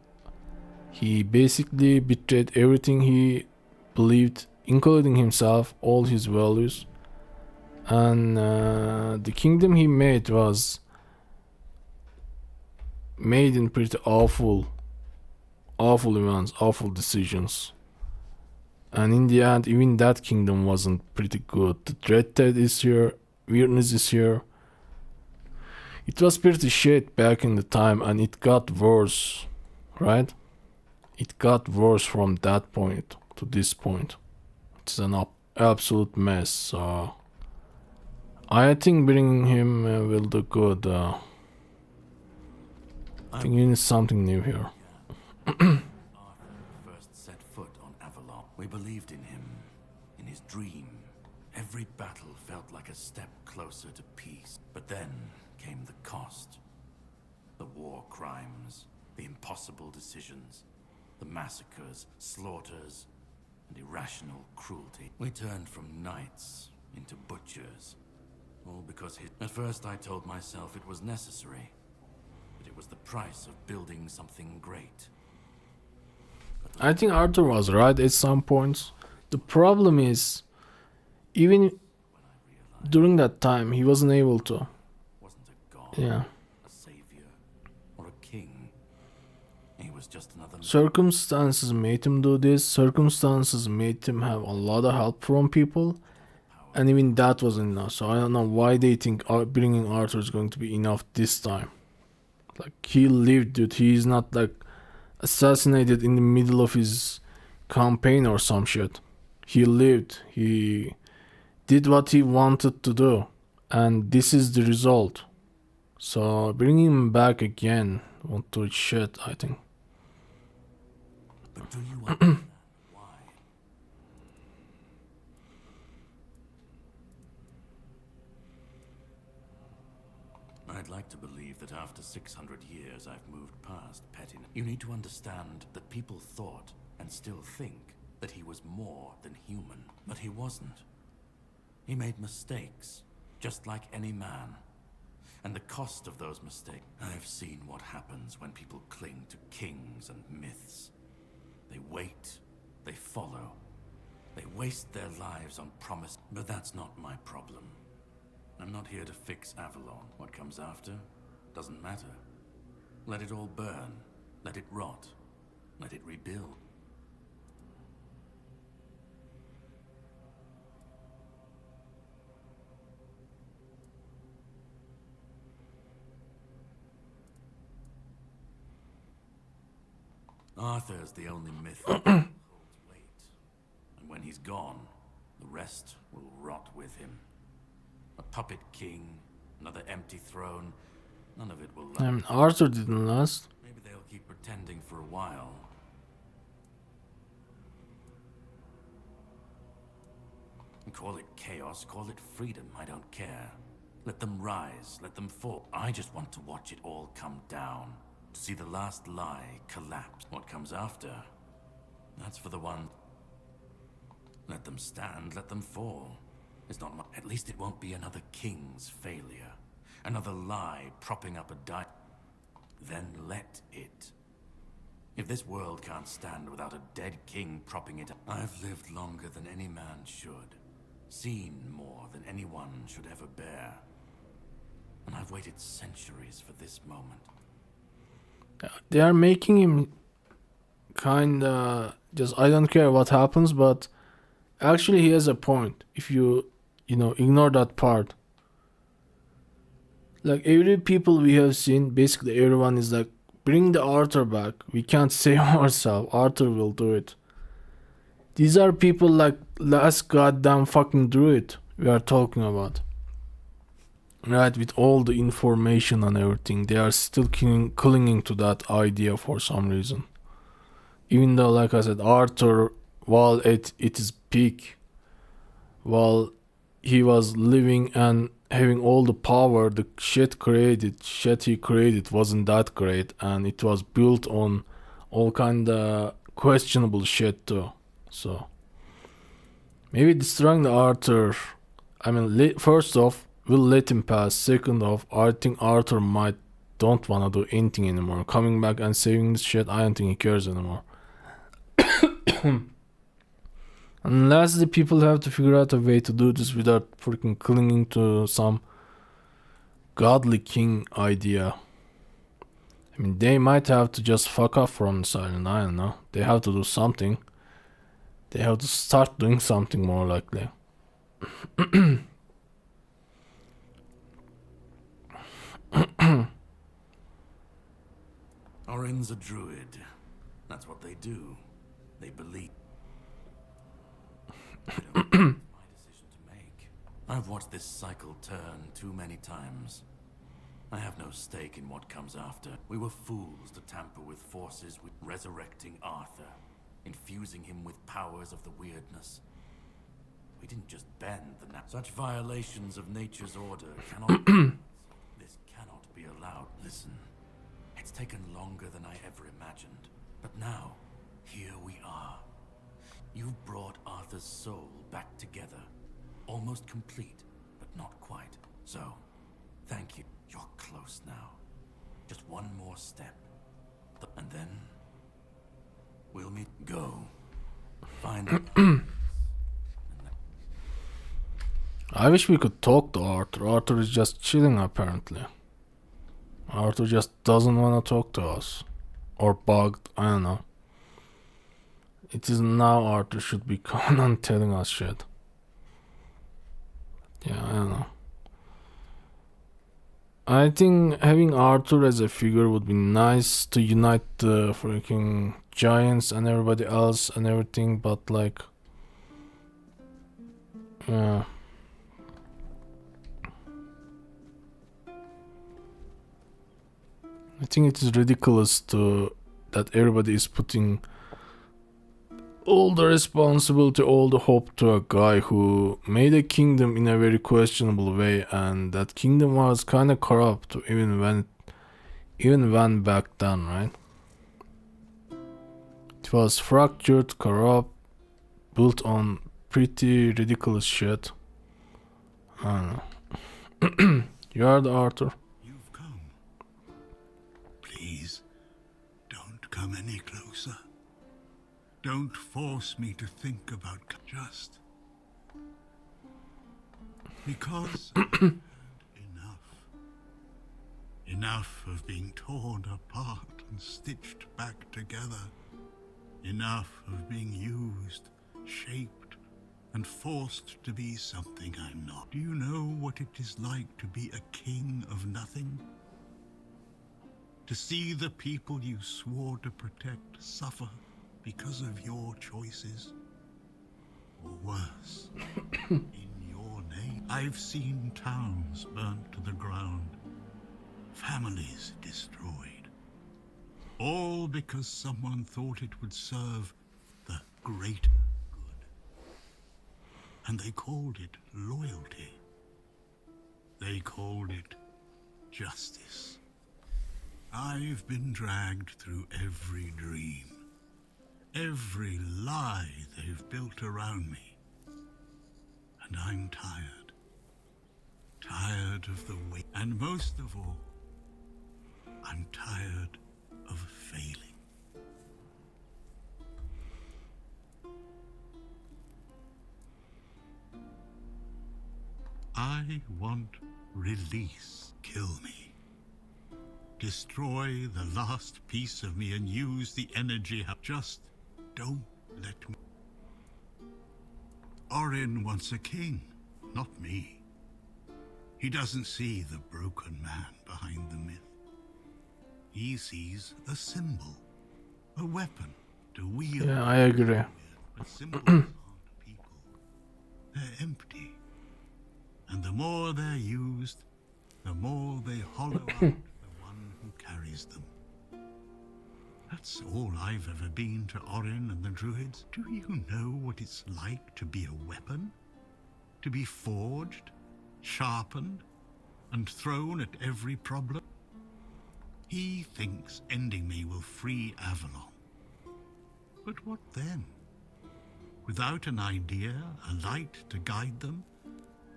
He basically betrayed everything he believed, including himself, all his values. And the kingdom he made was made in pretty awful events, awful decisions. And in the end, even that kingdom wasn't pretty good. The Dreaded is here, weirdness is here. It was pretty shit back in the time, and it got worse, right? It got worse from that point to this point. It's an absolute mess. So I think bringing him will do good. I think he needs something new here. Arthur first set foot on Avalon. We believed in him, in his dream. Every battle felt like a step closer to peace. But then came the cost. The war crimes, the impossible decisions, the massacres, slaughters, and irrational cruelty. We turned from knights into butchers. All because at first I told myself it was necessary. But it was the price of building something great. I think Arthur was right at some points. The problem is, even during that time, he wasn't able to. Wasn't a god, Yeah. a savior, or a king. He was just another. Circumstances made him do this. Circumstances made him have a lot of help from people. And even that wasn't enough. So I don't know why they think bringing Arthur is going to be enough this time. Like, he lived, dude. He's not like assassinated in the middle of his campaign or some shit. He lived. He did what he wanted to do. And this is the result. So bringing him back again won't do shit, I think. But do you understand why? I'd like to believe that after 600 years I've moved past pettiness. You need to understand that people thought, and still think, that he was more than human. But he wasn't. He made mistakes, just like any man. And the cost of those mistakes. I've seen what happens when people cling to kings and myths. They wait, they follow, they waste their lives on promise. But that's not my problem. I'm not here to fix Avalon. What comes after doesn't matter. Let it all burn, let it rot, let it rebuild. Arthur's the only myth that holds weight. And when he's gone, the rest will rot with him. A puppet king, another empty throne, none of it will last. Arthur didn't last. Maybe they'll keep pretending for a while. Call it chaos, call it freedom, I don't care. Let them rise, let them fall. I just want to watch it all come down. To see the last lie collapse. What comes after? That's for the one. Let them stand, let them fall. It's not at least it won't be another king's failure. Another lie propping up a Then let it. If this world can't stand without a dead king propping it up. I've lived longer than any man should. Seen more than anyone should ever bear. And I've waited centuries for this moment. They are making him kinda just, I don't care what happens, but actually he has a point. If you ignore that part. Like, every people we have seen, basically everyone is like, bring the Arthur back. We can't save ourselves. Arthur will do it. These are people like last goddamn fucking druid we are talking about. Right, with all the information and everything, they are still clinging to that idea for some reason. Even though, like I said, Arthur, while at its peak, while he was living and having all the power, the shit he created wasn't that great, and it was built on all kinda questionable shit too. So maybe destroying the Arthur, I mean, first off, we'll let him pass. Second off, I think Arthur don't wanna do anything anymore. Coming back and saving this shit, I don't think he cares anymore. Unless the people have to figure out a way to do this without freaking clinging to some godly king idea. I mean, they might have to just fuck off from the island, I don't know. They have to do something. They have to start doing something more likely. Orin's a druid. That's what they do. They believe. I don't know my decision to make. I've watched this cycle turn too many times. I have no stake in what comes after. We were fools to tamper with forces with resurrecting Arthur, infusing him with powers of the weirdness. We didn't just bend the such violations of nature's order cannot. This cannot be allowed. Listen, it's taken longer than I ever imagined, but now, here we are. You've brought Arthur's soul back together, almost complete, but not quite. So, thank you. You're close now. Just one more step, and then we'll meet. Go. Find. I wish we could talk to Arthur. Arthur is just chilling apparently. Arthur just doesn't want to talk to us. Or bugged, I don't know. It is now Arthur should be coming and telling us shit. Yeah, I don't know. I think having Arthur as a figure would be nice to unite the freaking giants and everybody else and everything, but like, yeah. I think it is ridiculous to that everybody is putting all the responsibility, all the hope to a guy who made a kingdom in a very questionable way, and that kingdom was kind of corrupt even when back then, right? It was fractured, corrupt, built on pretty ridiculous shit. I don't know. You are the Arthur. You've come. Please, don't come any closer. Don't force me to think about just because enough of being torn apart and stitched back together. Enough of being used, shaped, and forced to be something I'm not. Do you know what it is like to be a king of nothing? To see the people you swore to protect suffer because of your choices? Or worse, in your name. I've seen towns burnt to the ground, families destroyed, all because someone thought it would serve the greater good. And they called it loyalty. They called it justice. I've been dragged through every dream, every lie they've built around me. And I'm tired. Tired of the weight. And most of all, I'm tired of failing. I want release. Kill me. Destroy the last piece of me and use the energy. Just don't let me. Orin wants a king, not me. He doesn't see the broken man behind the myth. He sees a symbol, a weapon to wield. Yeah, I agree. But symbols aren't people. They're empty. And the more they're used, the more they hollow out the one who carries them. That's all I've ever been to Orin and the Druids. Do you know what it's like to be a weapon? To be forged, sharpened, and thrown at every problem? He thinks ending me will free Avalon. But what then? Without an idea, a light to guide them,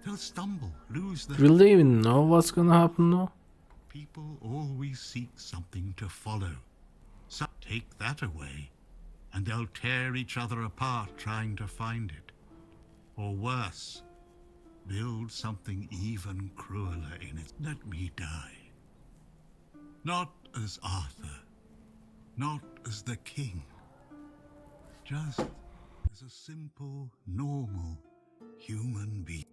they'll stumble, lose their... Will they even know what's gonna happen though? People always seek something to follow. So take that away, and they'll tear each other apart trying to find it. Or worse, build something even crueler in it. Let me die. Not as Arthur, not as the king. Just as a simple, normal human being.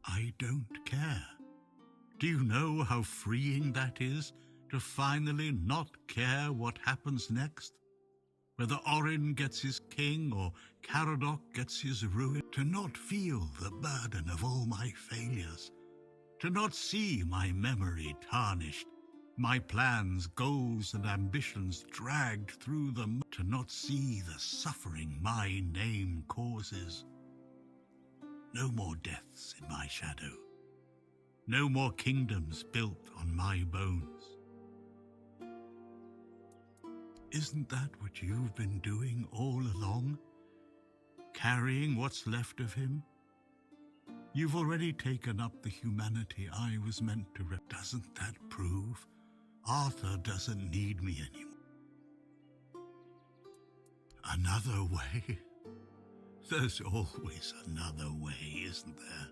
I don't care. Do you know how freeing that is, to finally not care what happens next? Whether Orin gets his king or Caradoc gets his ruin? To not feel the burden of all my failures. To not see my memory tarnished, my plans, goals, and ambitions dragged through them. To not see the suffering my name causes. No more deaths in my shadow. No more kingdoms built on my bones. Isn't that what you've been doing all along? Carrying what's left of him? You've already taken up the humanity I was meant to rep. Doesn't that prove Arthur doesn't need me anymore? Another way? There's always another way, isn't there?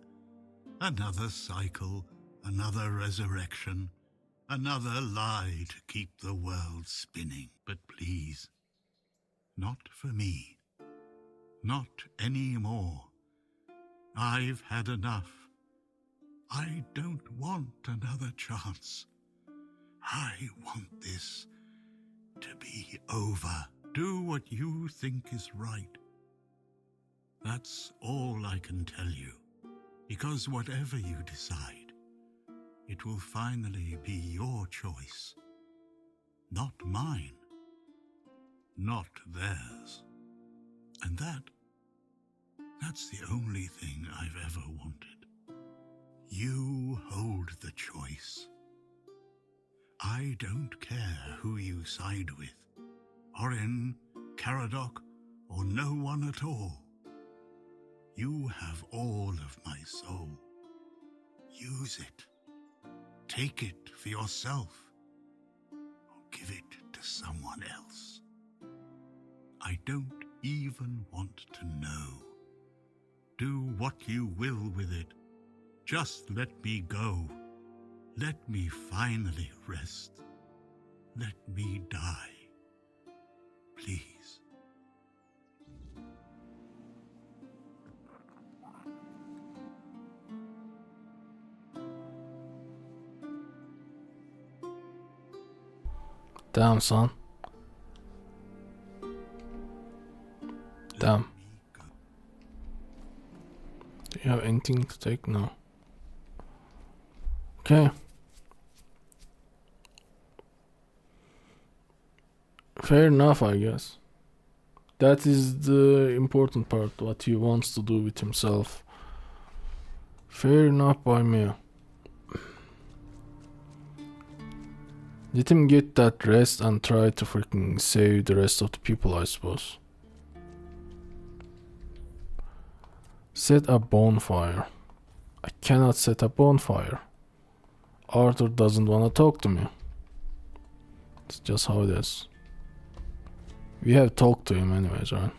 Another cycle, Another resurrection. Another lie to keep the world spinning. But please, not for me. Not anymore. I've had enough. I don't want another chance. I want this to be over. Do what you think is right. That's all I can tell you. Because whatever you decide, it will finally be your choice. Not mine. Not theirs. And that's the only thing I've ever wanted. You hold the choice. I don't care who you side with. Orin, Caradoc, or no one at all. You have all of my soul. Use it. Take it for yourself. Or give it to someone else. I don't even want to know. Do what you will with it. Just let me go. Let me finally rest. Let me die. Please. Damn, son. Damn. Do you have anything to take? No. Okay. Fair enough, I guess. That is the important part, what he wants to do with himself. Fair enough by me. Let him get that rest and try to freaking save the rest of the people, I suppose. Set a bonfire. I cannot set a bonfire. Arthur doesn't want to talk to me. It's just how it is. We have talked to him anyways, right?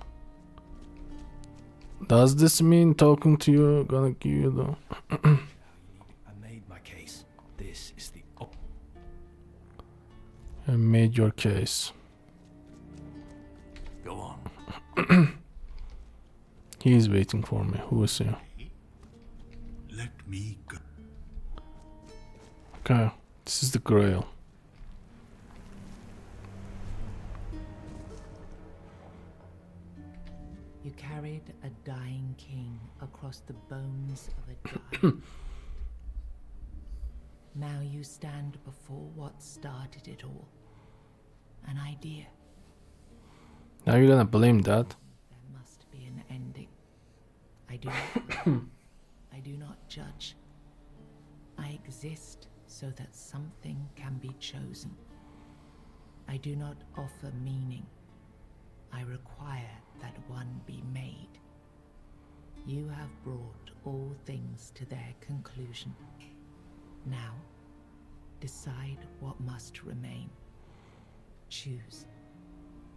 Does this mean talking to you gonna give you the... I made my case. This is the I made your case. Go on. He is waiting for me. Who is he? Let me go. Okay, this is the Grail. You carried a dying king across the bones of a giant. Now you stand before what started it all. An idea. Now you're gonna blame that? There must be an ending. I do not I do not judge. I exist so that something can be chosen. I do not offer meaning. I require that one be made. You have brought all things to their conclusion. Now, decide what must remain. Choose,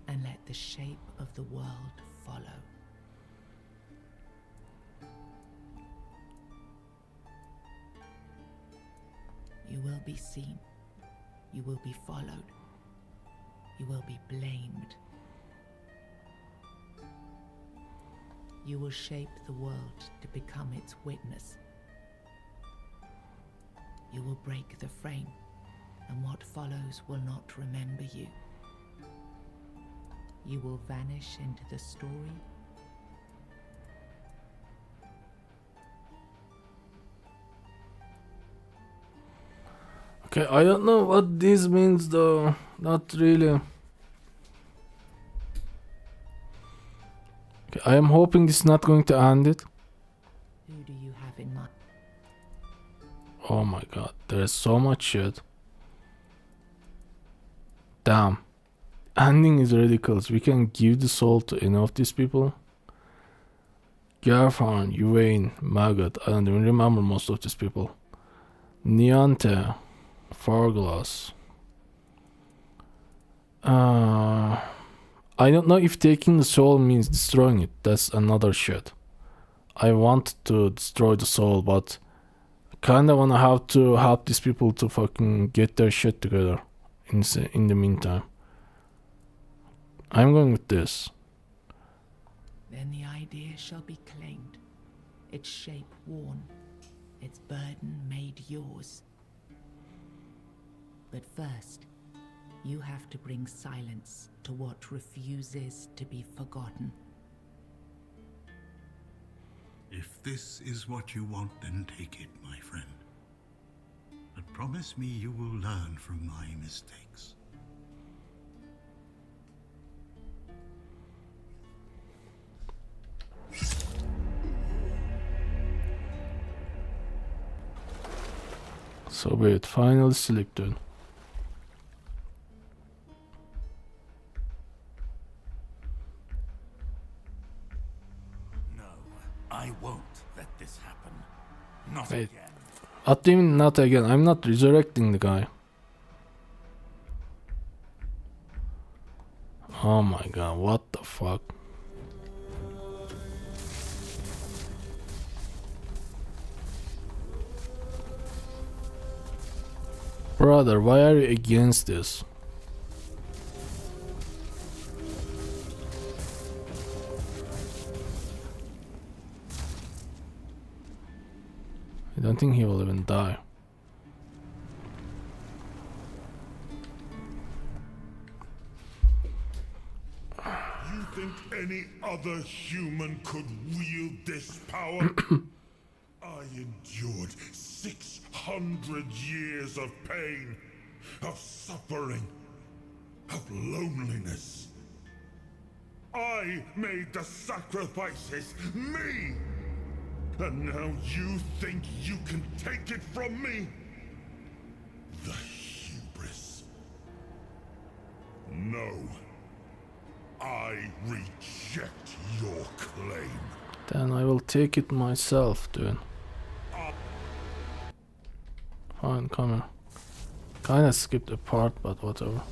and let the shape of the world follow. You will be seen. You will be followed. You will be blamed. You will shape the world to become its witness. You will break the frame, and what follows will not remember you. You will vanish into the story. Okay, I don't know what this means though. Not really. Okay, I am hoping this is not going to end it. Who do you have in mind? Oh my god, there's so much shit. Damn. Ending is ridiculous. We can give the soul to any of these people. Garfan, Uvain, Maggot. I don't even remember most of these people. Niante, Farglass. I don't know if taking the soul means destroying it. That's another shit. I want to destroy the soul, but kinda wanna have to help these people to fucking get their shit together in the meantime. I'm going with this. Then the idea shall be claimed, its shape worn, its burden made yours. But first, you have to bring silence to what refuses to be forgotten. If this is what you want, then take it, my friend. But promise me you will learn from my mistakes. So be it. Finally selected. No, I won't let this happen. Not Wait. again. What do you mean not again? I'm not resurrecting the guy. Oh my god, what the fuck? Brother, why are you against this? I don't think he will even die. You think any other human could wield this power? I endured 600 years of pain, of suffering, of loneliness. I made the sacrifices, me! And now you think you can take it from me? The hubris. No. I reject your claim. Then I will take it myself, dude. Fine, come here. Kinda skipped a part, but whatever.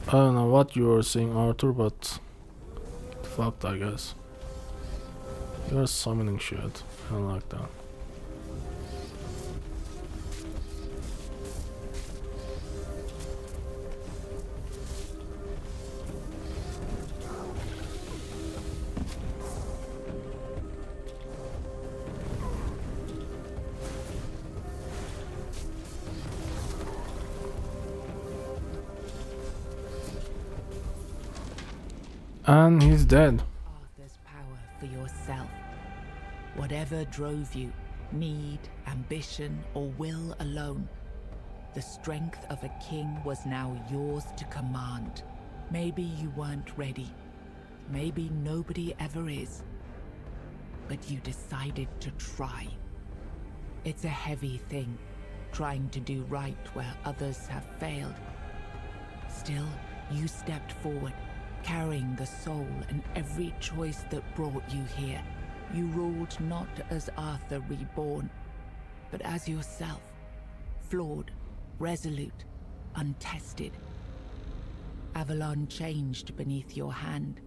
I don't know what you were saying, Arthur, but fucked, I guess. You're summoning shit. I don't like that. And he's dead. Arthur's power for yourself. Whatever drove you, need, ambition, or will alone, the strength of a king was now yours to command. Maybe you weren't ready. Maybe nobody ever is. But you decided to try. It's a heavy thing, trying to do right where others have failed. Still, you stepped forward, carrying the soul and every choice that brought you here. You ruled not as Arthur reborn, but as yourself, flawed, resolute, untested. Avalon changed beneath your hand,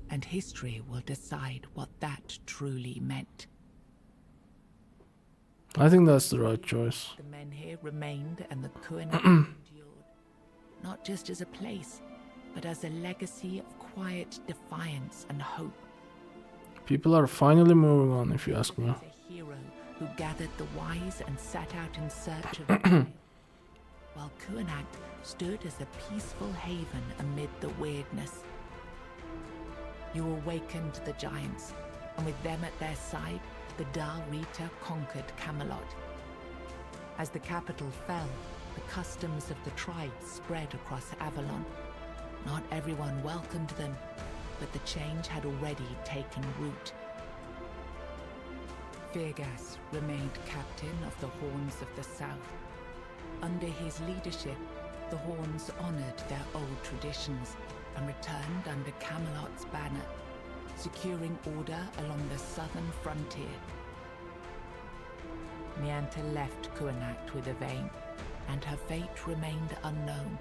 and history will decide what that truly meant. I think that's the right choice. The men here remained and the Kuan endured, not just as a place, but as a legacy of quiet defiance and hope. People are finally moving on, if you ask me. As a hero who gathered the wise and set out in search of a trail, while Kuanak stood as a peaceful haven amid the weirdness. You awakened the giants, and with them at their side, the Dal Rita conquered Camelot. As the capital fell, the customs of the tribe spread across Avalon. Not everyone welcomed them, but the change had already taken root. Firgas remained captain of the Horns of the South. Under his leadership, the Horns honored their old traditions and returned under Camelot's banner, securing order along the southern frontier. Nianta left Kuanak with Yvain, and her fate remained unknown.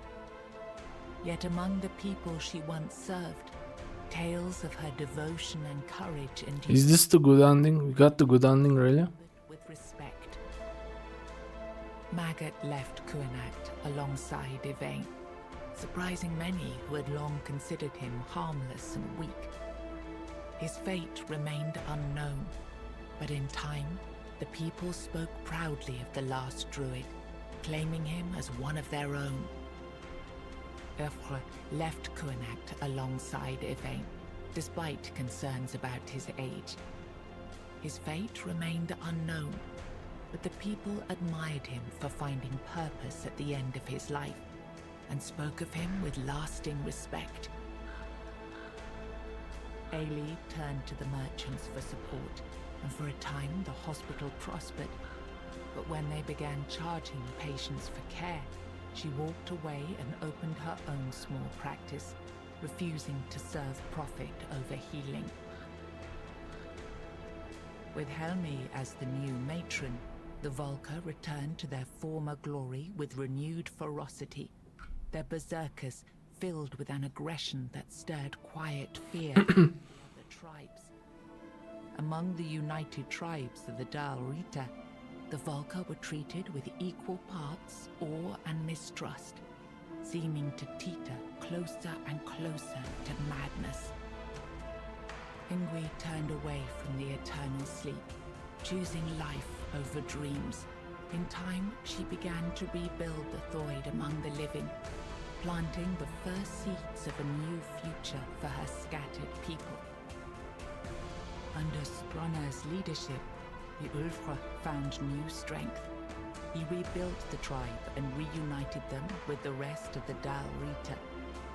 Yet among the people she once served, tales of her devotion and courage Is this the good ending? We got the good ending, really? with respect. Magat left Kuanakt alongside Yvain, surprising many who had long considered him harmless and weak. His fate remained unknown, but in time, the people spoke proudly of the last druid, claiming him as one of their own. Ulfre left Kuanakt alongside Yvain, despite concerns about his age. His fate remained unknown, but the people admired him for finding purpose at the end of his life, and spoke of him with lasting respect. Ailey turned to the merchants for support, and for a time the hospital prospered. But when they began charging patients for care, she walked away and opened her own small practice, refusing to serve profit over healing. With Helmi as the new matron, the Volker returned to their former glory with renewed ferocity, their berserkers filled with an aggression that stirred quiet fear in the tribes. Among the united tribes of the Dal Rita, the Volker were treated with equal parts awe and mistrust, seeming to teeter closer and closer to madness. Ingui turned away from the eternal sleep, choosing life over dreams. In time, she began to rebuild the Thoid among the living, planting the first seeds of a new future for her scattered people. Under Sprunner's leadership, the Ulfra found new strength. He rebuilt the tribe and reunited them with the rest of the Dal Rita,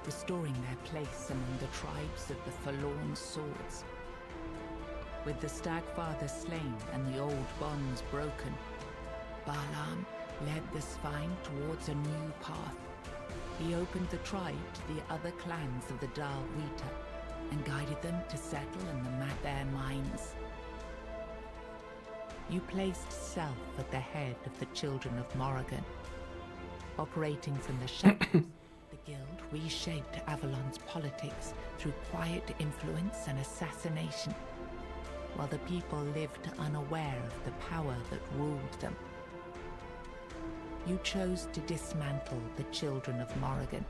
restoring their place among the tribes of the forlorn swords. With the Stagfather slain and the old bonds broken, Balaam led the Svine towards a new path. He opened the tribe to the other clans of the Dal Rita and guided them to settle in their mines. You placed self at the head of the Children of Morrigan. Operating from the shadows, the guild reshaped Avalon's politics through quiet influence and assassination, while the people lived unaware of the power that ruled them. You chose to dismantle the Children of Morrigan.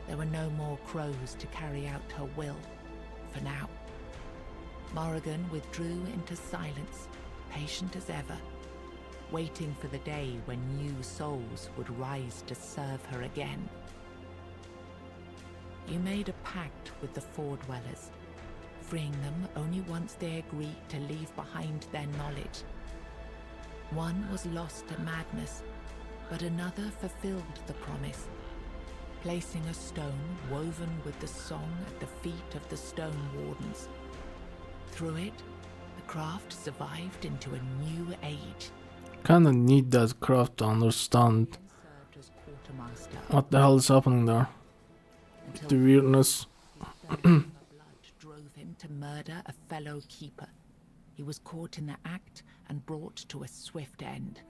There were no more crows to carry out her will, for now. Morrigan withdrew into silence, patient as ever, waiting for the day when new souls would rise to serve her again. You made a pact with the Fordwellers, freeing them only once they agreed to leave behind their knowledge. One was lost to madness, but another fulfilled the promise, placing a stone woven with the song at the feet of the Stone Wardens. Through it, the craft survived into a new age. Kinda need that craft to understand Served as quartermaster what the hell is happening there. until The weirdness. the thirst of her blood drove him to murder a fellow keeper. He was caught in the act and brought to a swift end.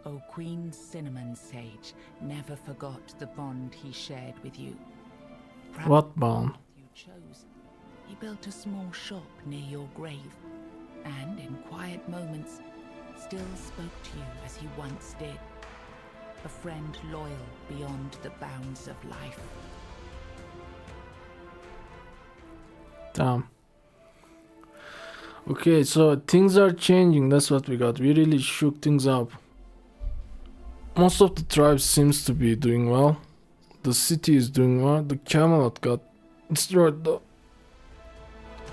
O Queen Cinnamon Sage never forgot the bond he shared with you. Proud What of the bond? path you chose, he built a small shop near your grave, and in quiet moments, still spoke to you as he once did. A friend loyal beyond the bounds of life. Damn. Okay, so things are changing. That's what we got. We really shook things up. Most of the tribes seems to be doing well. The city is doing well. The Camelot got destroyed though.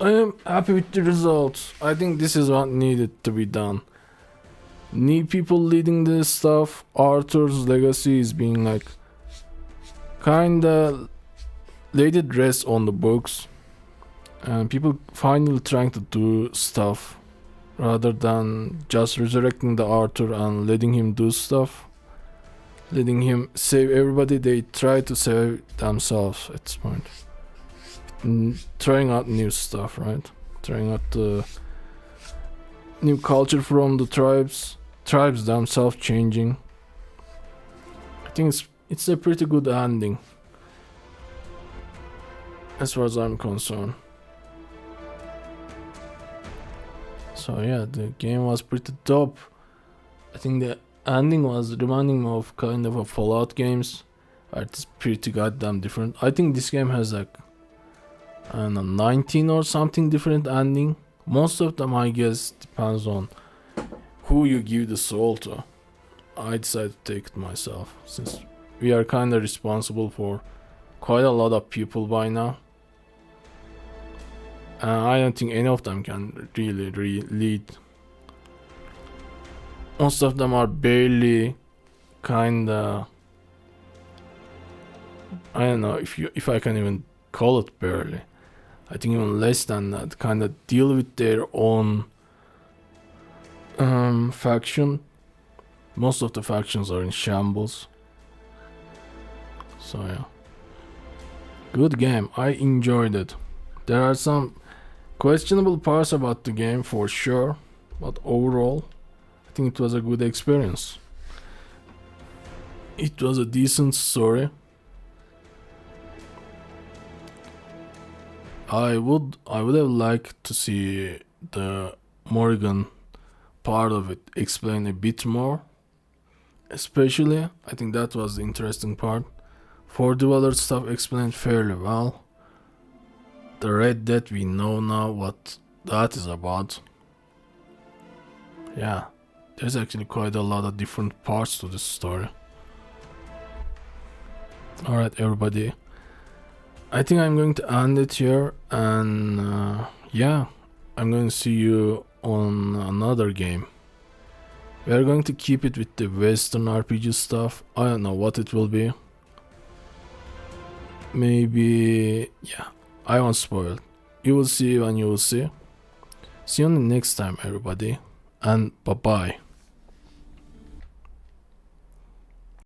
I am happy with the results. I think this is what needed to be done. Need people leading this stuff. Arthur's legacy is being like kinda laid it rest on the books. And people finally trying to do stuff rather than just resurrecting the Arthur and letting him do stuff. Letting him save everybody. They try to save themselves at this point. Trying out new stuff, right? Trying out the new culture from the tribes themselves changing. I think it's a pretty good ending as far as I'm concerned. So yeah, the game was pretty dope. I think the ending was reminding me of kind of a Fallout games. It's pretty goddamn different. I think this game has like, I don't know, 19 or something different ending. Most of them, I guess, depends on who you give the soul to. I decided to take it myself, since we are kind of responsible for quite a lot of people by now. I don't think any of them can really lead. Most of them are barely kinda, I don't know if I can even call it barely. I think even less than that, kinda deal with their own faction. Most of the factions are in shambles. So yeah, good game. I enjoyed it. There are some questionable parts about the game for sure, but overall I think it was a good experience. It was a decent story. I would have liked to see the Morrigan part of it explained a bit more. Especially, I think that was the interesting part. For the other stuff explained fairly well. The Red Dead, we know now what that is about. Yeah, there's actually quite a lot of different parts to this story. Alright everybody, I think I'm going to end it here, and yeah, I'm going to see you on another game. We are going to keep it with the Western RPG stuff. I don't know what it will be. Maybe, yeah, I won't spoil. You will see when you will see. See you on the next time everybody, and bye bye.